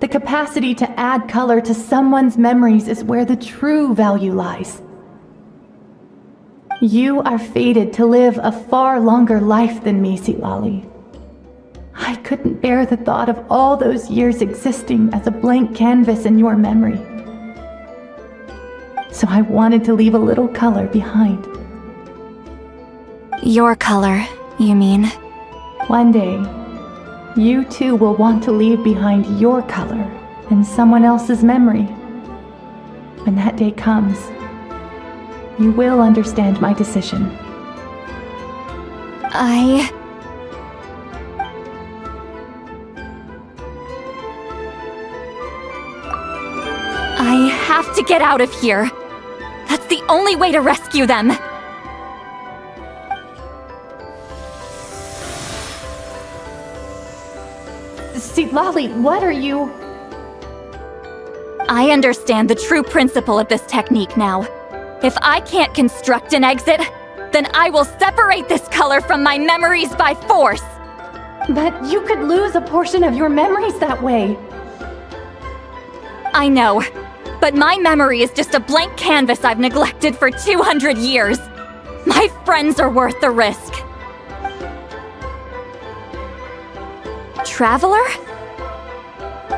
the capacity to add color to someone's memories is where the true value lies. You are fated to live a far longer life than me, Seatlali. I couldn't bear the thought of all those years existing as a blank canvas in your memory. So I wanted to leave a little color behind. Your color, you mean? One day, you too will want to leave behind your color in someone else's memory. When that day comes, you will understand my decision. I have to get out of here. That's the only way to rescue them. Lolly, what are you? I understand the true principle of this technique now. If I can't construct an exit, then I will separate this color from my memories by force. But you could lose a portion of your memories that way. I know, but my memory is just a blank canvas I've neglected for 200 years. My friends are worth the risk. Traveler?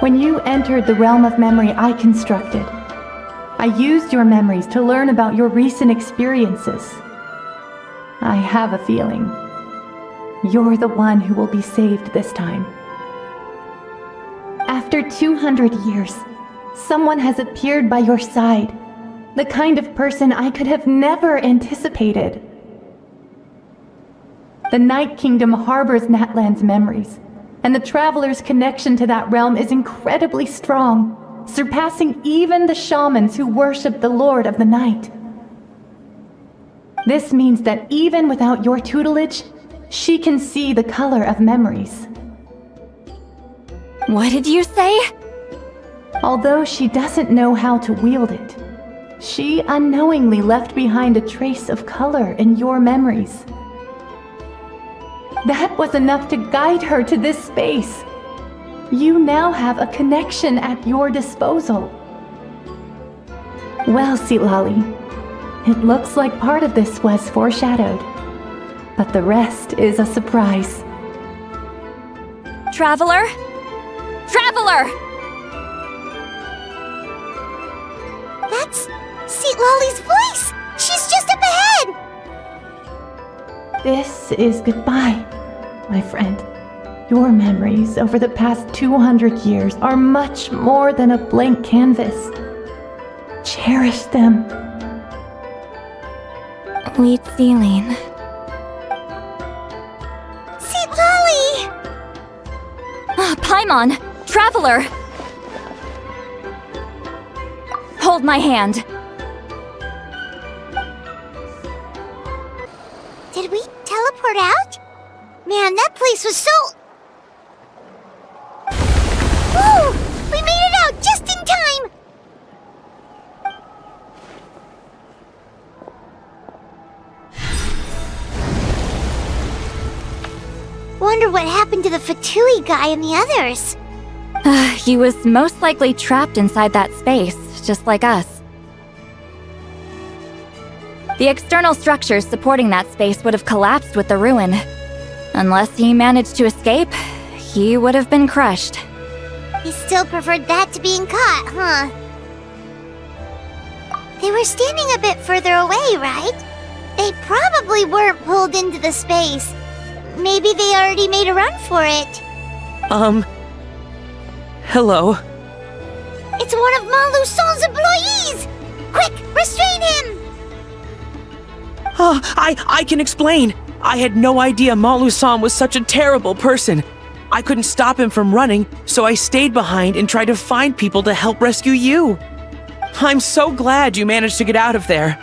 When you entered the realm of memory I constructed, I used your memories to learn about your recent experiences. I have a feeling you're the one who will be saved this time. After 200 years, someone has appeared by your side, the kind of person I could have never anticipated. The Night Kingdom harbors Natlan's memories, and the Traveler's connection to that realm is incredibly strong, surpassing even the shamans who worship the Lord of the Night. This means that even without your tutelage, she can see the color of memories. What did you say? Although she doesn't know how to wield it, she unknowingly left behind a trace of color in your memories. That was enough to guide her to this space. You now have a connection at your disposal. Well, Lolly, it looks like part of this was foreshadowed, but the rest is a surprise. Traveler? Traveler! That's Lolly's voice! She's just up ahead! This is goodbye, my friend. Your memories over the past 200 years are much more than a blank canvas. Cherish them. Wheat ceiling. Lolly! Paimon! Traveler! Hold my hand. Did we teleport out? Man, that place was so... Woo! We made it out just in time! Wonder what happened to the Fatui guy and the others. He was most likely trapped inside that space, just like us. The external structures supporting that space would have collapsed with the ruin. Unless he managed to escape, he would have been crushed. He still preferred that to being caught, huh? They were standing a bit further away, right? They probably weren't pulled into the space. Maybe they already made a run for it. Hello? It's one of Malu Son's employees! Quick, restrain him! I can explain. I had no idea Malu-san was such a terrible person. I couldn't stop him from running, so I stayed behind and tried to find people to help rescue you. I'm so glad you managed to get out of there.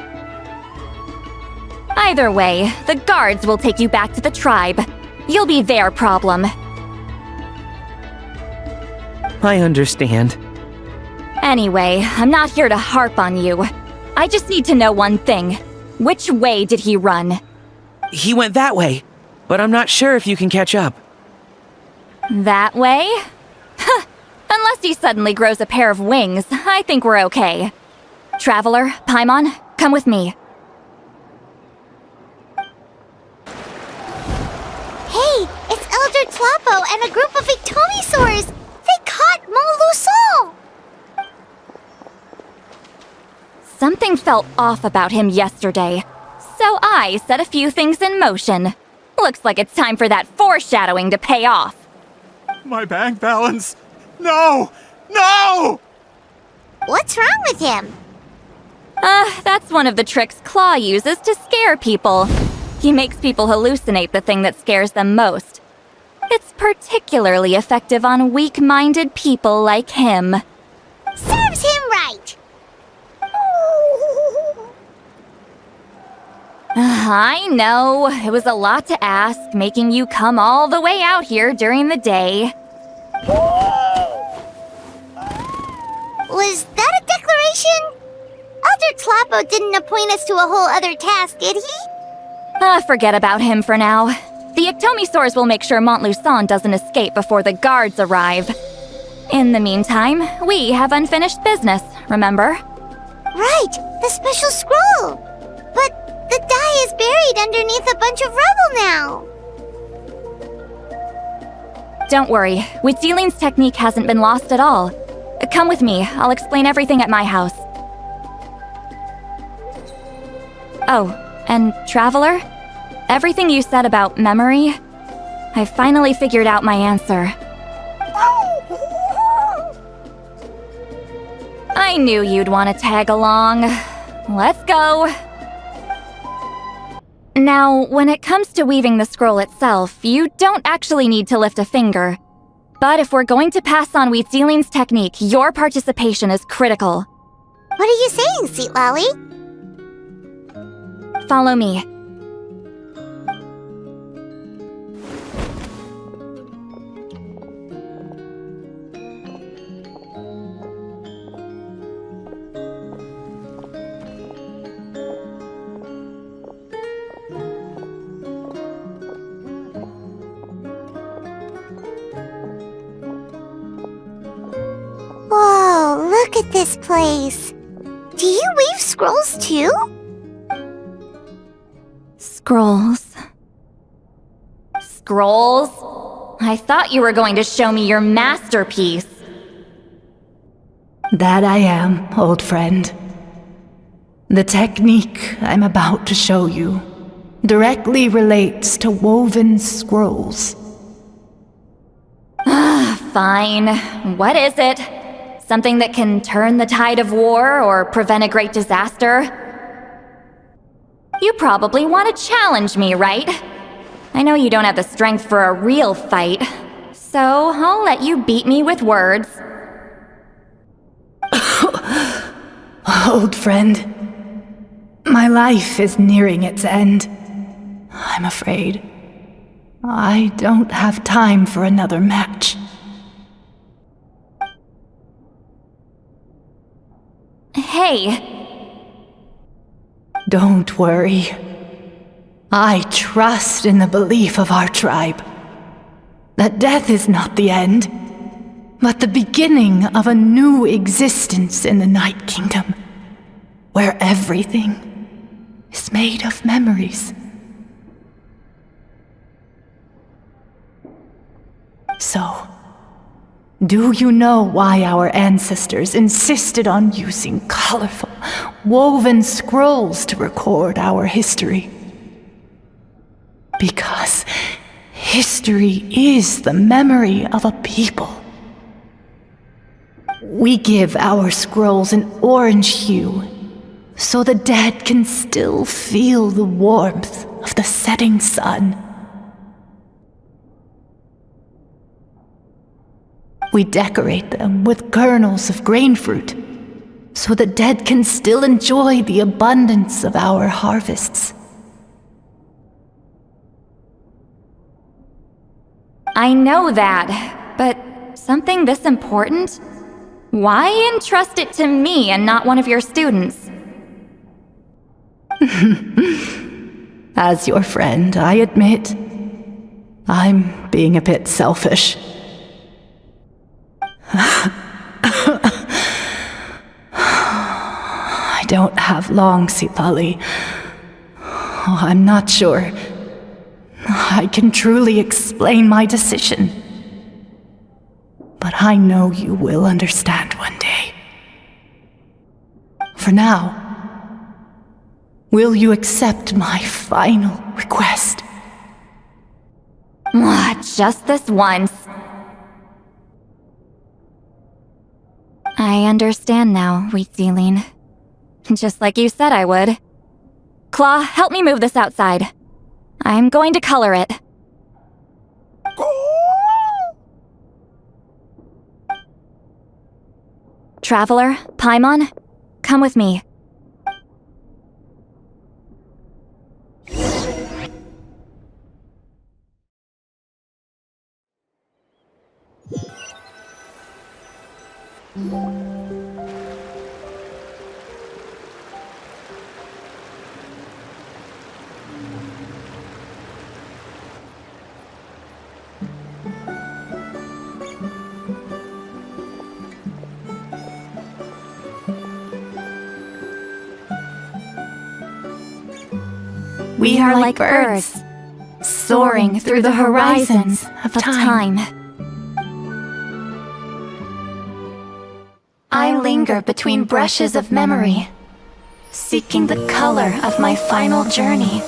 Either way, the guards will take you back to the tribe. You'll be their problem. I understand. Anyway, I'm not here to harp on you. I just need to know one thing. Which way did he run? He went that way, but I'm not sure if you can catch up. That way? Unless he suddenly grows a pair of wings, I think we're okay. Traveler, Paimon, come with me. Hey, it's Elder Tlapo and a group of Ictomisaurs! They caught Malu Son! Something felt off about him yesterday, so I set a few things in motion. Looks like it's time for that foreshadowing to pay off. My bank balance! No! No! What's wrong with him? That's one of the tricks Claw uses to scare people. He makes people hallucinate the thing that scares them most. It's particularly effective on weak-minded people like him. Serves him right! I know, it was a lot to ask, making you come all the way out here during the day. Was that a declaration? Elder Tlappo didn't appoint us to a whole other task, did he? Forget about him for now. The Ectomisaurs will make sure Montluçon doesn't escape before the guards arrive. In the meantime, we have unfinished business, remember? Right, the special scroll! But the die is buried underneath a bunch of rubble now! Don't worry, Witziling's technique hasn't been lost at all. Come with me, I'll explain everything at my house. Oh, and Traveler? Everything you said about memory, I finally figured out my answer. I knew you'd want to tag along. Let's go! Now, when it comes to weaving the scroll itself, you don't actually need to lift a finger. But if we're going to pass on Witziling's technique, your participation is critical. What are you saying, Sweet Lolly? Follow me. Whoa, look at this place. Do you weave scrolls too? Scrolls. Scrolls? I thought you were going to show me your masterpiece. That I am, old friend. The technique I'm about to show you directly relates to woven scrolls. Fine. What is it? Something that can turn the tide of war or prevent a great disaster? You probably want to challenge me, right? I know you don't have the strength for a real fight, so I'll let you beat me with words. Old friend, my life is nearing its end. I'm afraid I don't have time for another match. Hey. Don't worry. I trust in the belief of our tribe that death is not the end, but the beginning of a new existence in the Night Kingdom, where everything is made of memories. So, do you know why our ancestors insisted on using colorful, woven scrolls to record our history? Because history is the memory of a people. We give our scrolls an orange hue, so the dead can still feel the warmth of the setting sun. We decorate them with kernels of grain fruit, so the dead can still enjoy the abundance of our harvests. I know that, but something this important? Why entrust it to me and not one of your students? As your friend, I admit, I'm being a bit selfish. I don't have long, Sipali. Oh, I'm not sure I can truly explain my decision. But I know you will understand one day. For now, will you accept my final request? Just this once. I understand now, Witsiling. Just like you said I would. Claw, help me move this outside. I'm going to color it. Traveler, Paimon, come with me. We are like birds, soaring through the horizons of time. I linger between brushes of memory, seeking the color of my final journey.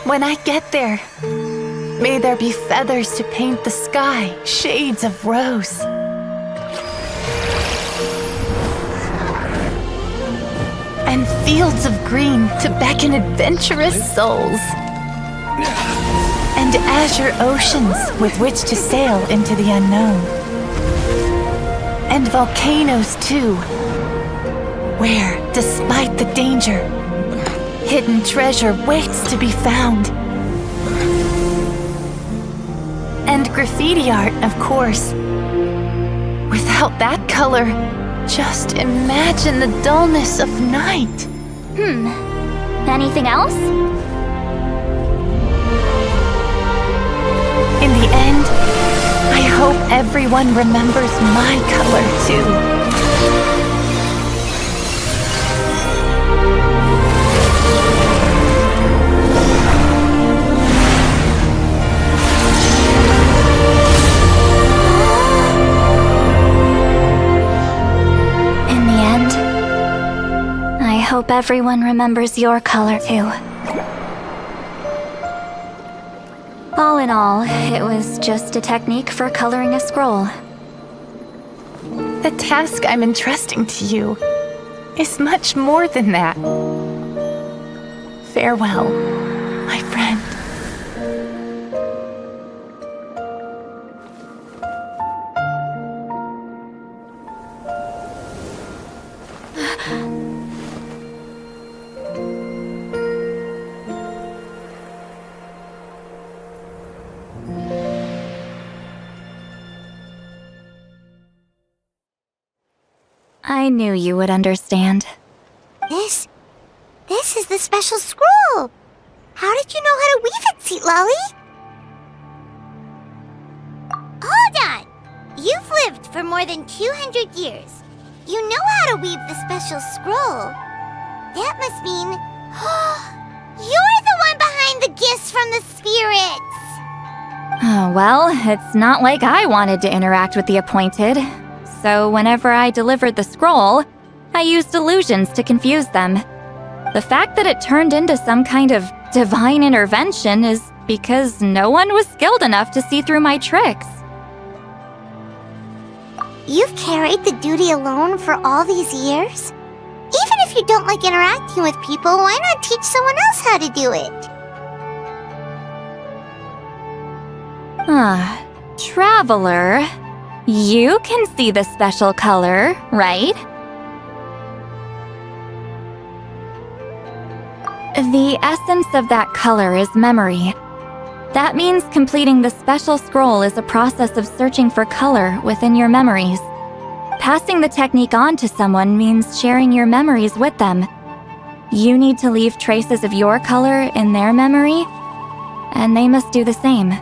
When I get there, may there be feathers to paint the sky, shades of rose. And fields of green to beckon adventurous souls. And azure oceans with which to sail into the unknown. And volcanoes too, where, despite the danger, hidden treasure waits to be found. And graffiti art, of course. Without that color, just imagine the dullness of night. Anything else? In the end, I hope everyone remembers my color too. I hope everyone remembers your color too. All in all, it was just a technique for coloring a scroll. The task I'm entrusting to you is much more than that. Farewell, my friend. I knew you would understand. This is the special scroll. How did you know how to weave it, Seat Lolly? Hold on! You've lived for more than 200 years. You know how to weave the special scroll. That must mean... you're the one behind the gifts from the spirits! Oh, well, it's not like I wanted to interact with the appointed. So whenever I delivered the scroll, I used illusions to confuse them. The fact that it turned into some kind of divine intervention is because no one was skilled enough to see through my tricks. You've carried the duty alone for all these years? Even if you don't like interacting with people, why not teach someone else how to do it? Traveler, you can see the special color, right? The essence of that color is memory. That means completing the special scroll is a process of searching for color within your memories. Passing the technique on to someone means sharing your memories with them. You need to leave traces of your color in their memory, and they must do the same.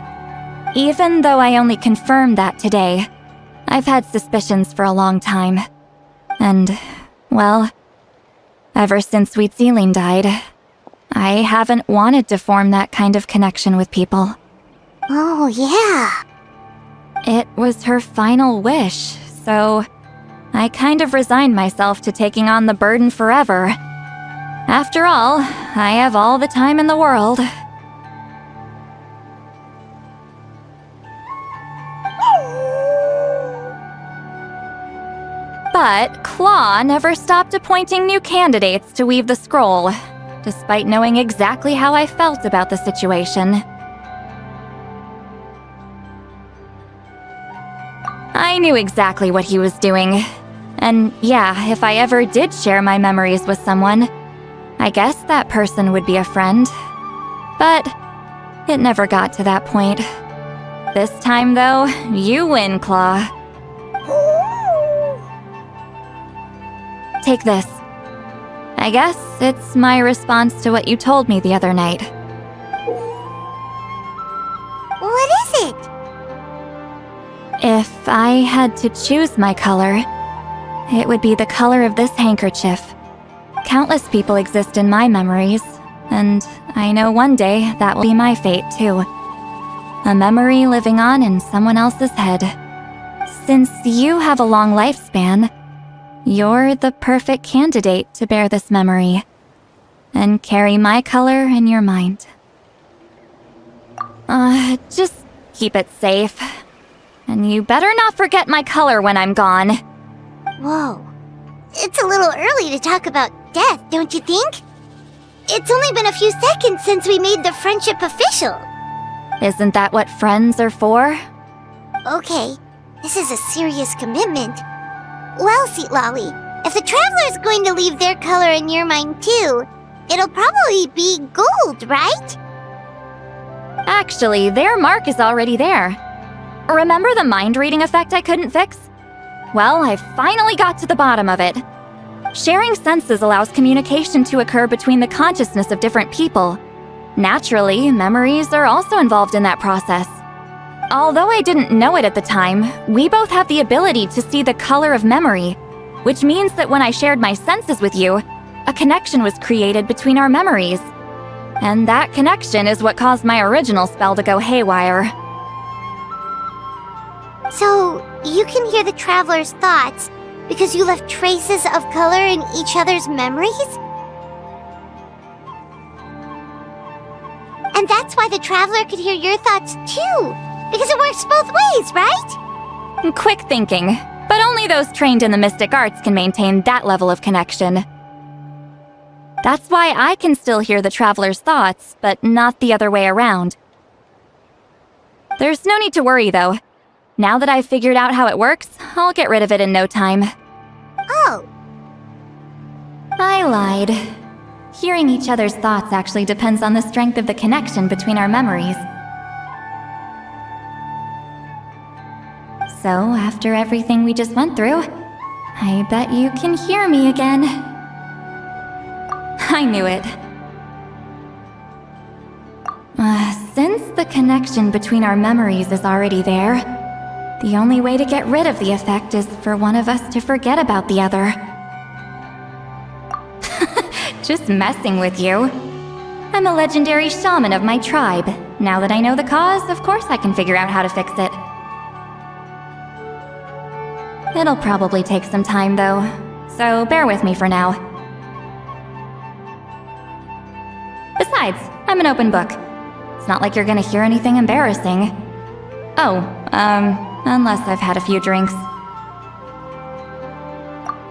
Even though I only confirmed that today, I've had suspicions for a long time. And, well, ever since Sweet Celine died, I haven't wanted to form that kind of connection with people. Oh, yeah. It was her final wish, so I kind of resigned myself to taking on the burden forever. After all, I have all the time in the world. But Claw never stopped appointing new candidates to weave the scroll, despite knowing exactly how I felt about the situation. I knew exactly what he was doing. And yeah, if I ever did share my memories with someone, I guess that person would be a friend. But it never got to that point. This time, though, you win, Claw. Take this. I guess it's my response to what you told me the other night. What is it? If I had to choose my color, it would be the color of this handkerchief. Countless people exist in my memories, and I know one day that will be my fate too. A memory living on in someone else's head. Since you have a long lifespan, you're the perfect candidate to bear this memory and carry my color in your mind. Just keep it safe. And you better not forget my color when I'm gone. Whoa. It's a little early to talk about death, don't you think? It's only been a few seconds since we made the friendship official. Isn't that what friends are for? Okay, this is a serious commitment. Well, Seat Lolly, if the Traveler's going to leave their color in your mind too, it'll probably be gold, right? Actually, their mark is already there. Remember the mind-reading effect I couldn't fix? Well, I finally got to the bottom of it. Sharing senses allows communication to occur between the consciousness of different people. Naturally, memories are also involved in that process. Although I didn't know it at the time, we both have the ability to see the color of memory, which means that when I shared my senses with you, a connection was created between our memories. And that connection is what caused my original spell to go haywire. So, you can hear the Traveler's thoughts because you left traces of color in each other's memories? And that's why the Traveler could hear your thoughts too, because it works both ways, right? Quick thinking, but only those trained in the mystic arts can maintain that level of connection. That's why I can still hear the Traveler's thoughts, but not the other way around. There's no need to worry, though. Now that I've figured out how it works, I'll get rid of it in no time. Oh. I lied. Hearing each other's thoughts actually depends on the strength of the connection between our memories. So, after everything we just went through, I bet you can hear me again. I knew it. Since the connection between our memories is already there, the only way to get rid of the effect is for one of us to forget about the other. Just messing with you. I'm a legendary shaman of my tribe. Now that I know the cause, of course I can figure out how to fix it. It'll probably take some time, though, so bear with me for now. Besides, I'm an open book. It's not like you're gonna hear anything embarrassing. Oh, unless I've had a few drinks.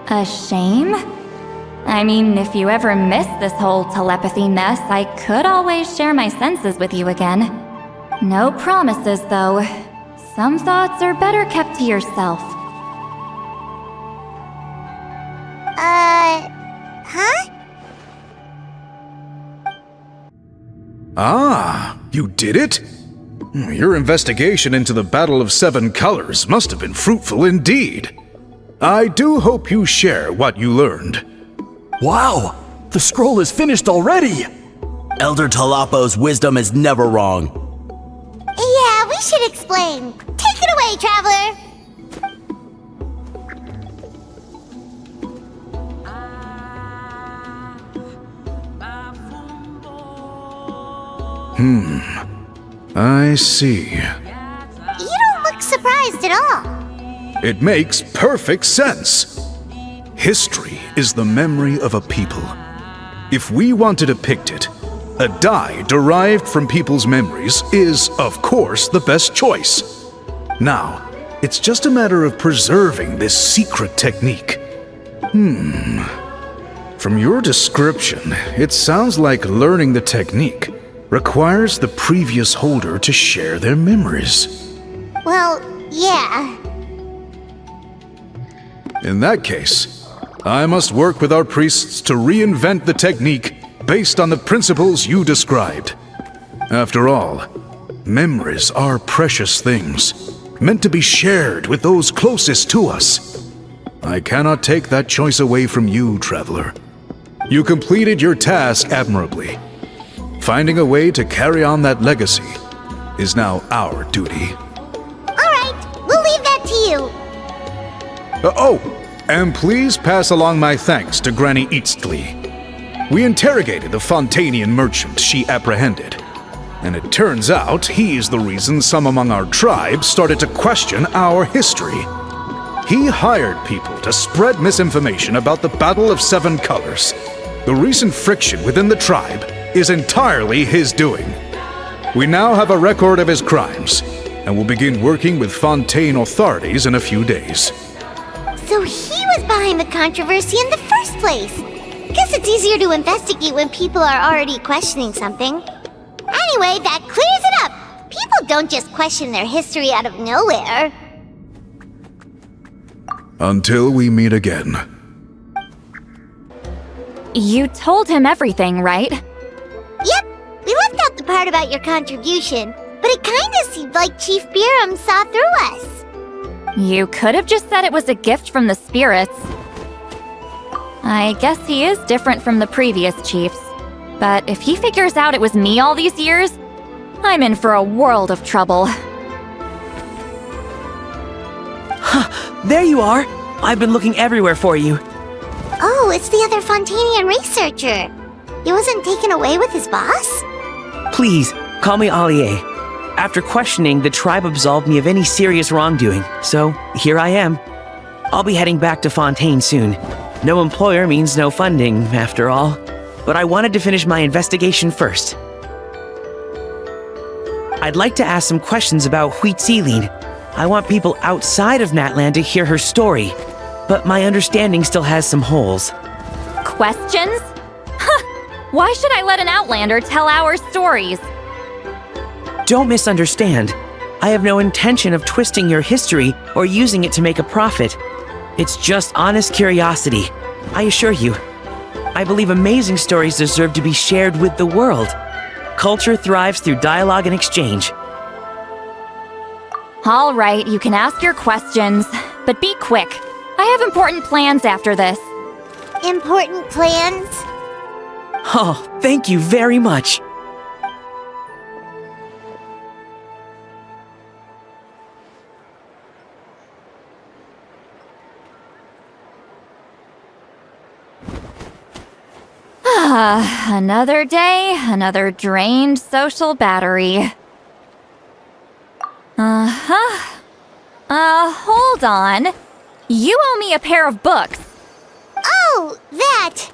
A shame? I mean, if you ever miss this whole telepathy mess, I could always share my senses with you again. No promises, though. Some thoughts are better kept to yourself. Huh? Ah, you did it? Your investigation into the Battle of Seven Colors must have been fruitful indeed. I do hope you share what you learned. Wow! The scroll is finished already! Elder Talapo's wisdom is never wrong. Yeah, we should explain. Take it away, Traveler! I see. You don't look surprised at all. It makes perfect sense. History is the memory of a people. If we want to depict it, a die derived from people's memories is, of course, the best choice. Now, it's just a matter of preserving this secret technique. From your description, it sounds like learning the technique requires the previous holder to share their memories. Well, yeah. In that case, I must work with our priests to reinvent the technique based on the principles you described. After all, memories are precious things, meant to be shared with those closest to us. I cannot take that choice away from you, Traveler. You completed your task admirably. Finding a way to carry on that legacy is now our duty. Alright, we'll leave that to you. And please pass along my thanks to Granny Eastly. We interrogated the Fontanian merchant she apprehended, and it turns out he's the reason some among our tribe started to question our history. He hired people to spread misinformation about the Battle of Seven Colors. The recent friction within the tribe is entirely his doing. We now have a record of his crimes, and will begin working with Fontaine authorities in a few days. So he was behind the controversy in the first place. Guess it's easier to investigate when people are already questioning something. Anyway, that clears it up. People don't just question their history out of nowhere. Until we meet again. You told him everything, right? Yep, we left out the part about your contribution, but it kinda seemed like Chief Biram saw through us. You could have just said it was a gift from the spirits. I guess he is different from the previous chiefs. But if he figures out it was me all these years, I'm in for a world of trouble. There you are! I've been looking everywhere for you. Oh, it's the other Fontanian researcher. He wasn't taken away with his boss? Please, call me Allier. After questioning, the tribe absolved me of any serious wrongdoing, so here I am. I'll be heading back to Fontaine soon. No employer means no funding, after all. But I wanted to finish my investigation first. I'd like to ask some questions about Huitziline. I want people outside of Natland to hear her story, but my understanding still has some holes. Questions? Why should I let an Outlander tell our stories? Don't misunderstand. I have no intention of twisting your history or using it to make a profit. It's just honest curiosity, I assure you. I believe amazing stories deserve to be shared with the world. Culture thrives through dialogue and exchange. All right, you can ask your questions, but be quick. I have important plans after this. Important plans? Oh, thank you very much. Another day, another drained social battery. Hold on. You owe me a pair of books. Oh, that!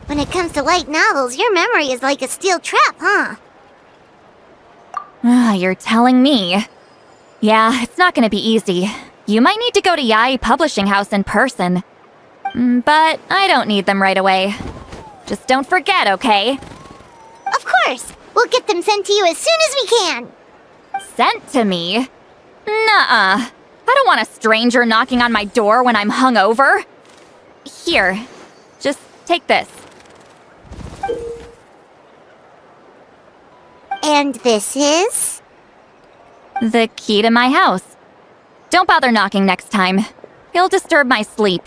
When it comes to light novels, your memory is like a steel trap, huh? You're telling me. Yeah, it's not gonna be easy. You might need to go to Yai Publishing House in person. But I don't need them right away. Just don't forget, okay? Of course! We'll get them sent to you as soon as we can! Sent to me? Nuh-uh. I don't want a stranger knocking on my door when I'm hungover. Here, just take this. And this is? The key to my house. Don't bother knocking next time. You'll disturb my sleep.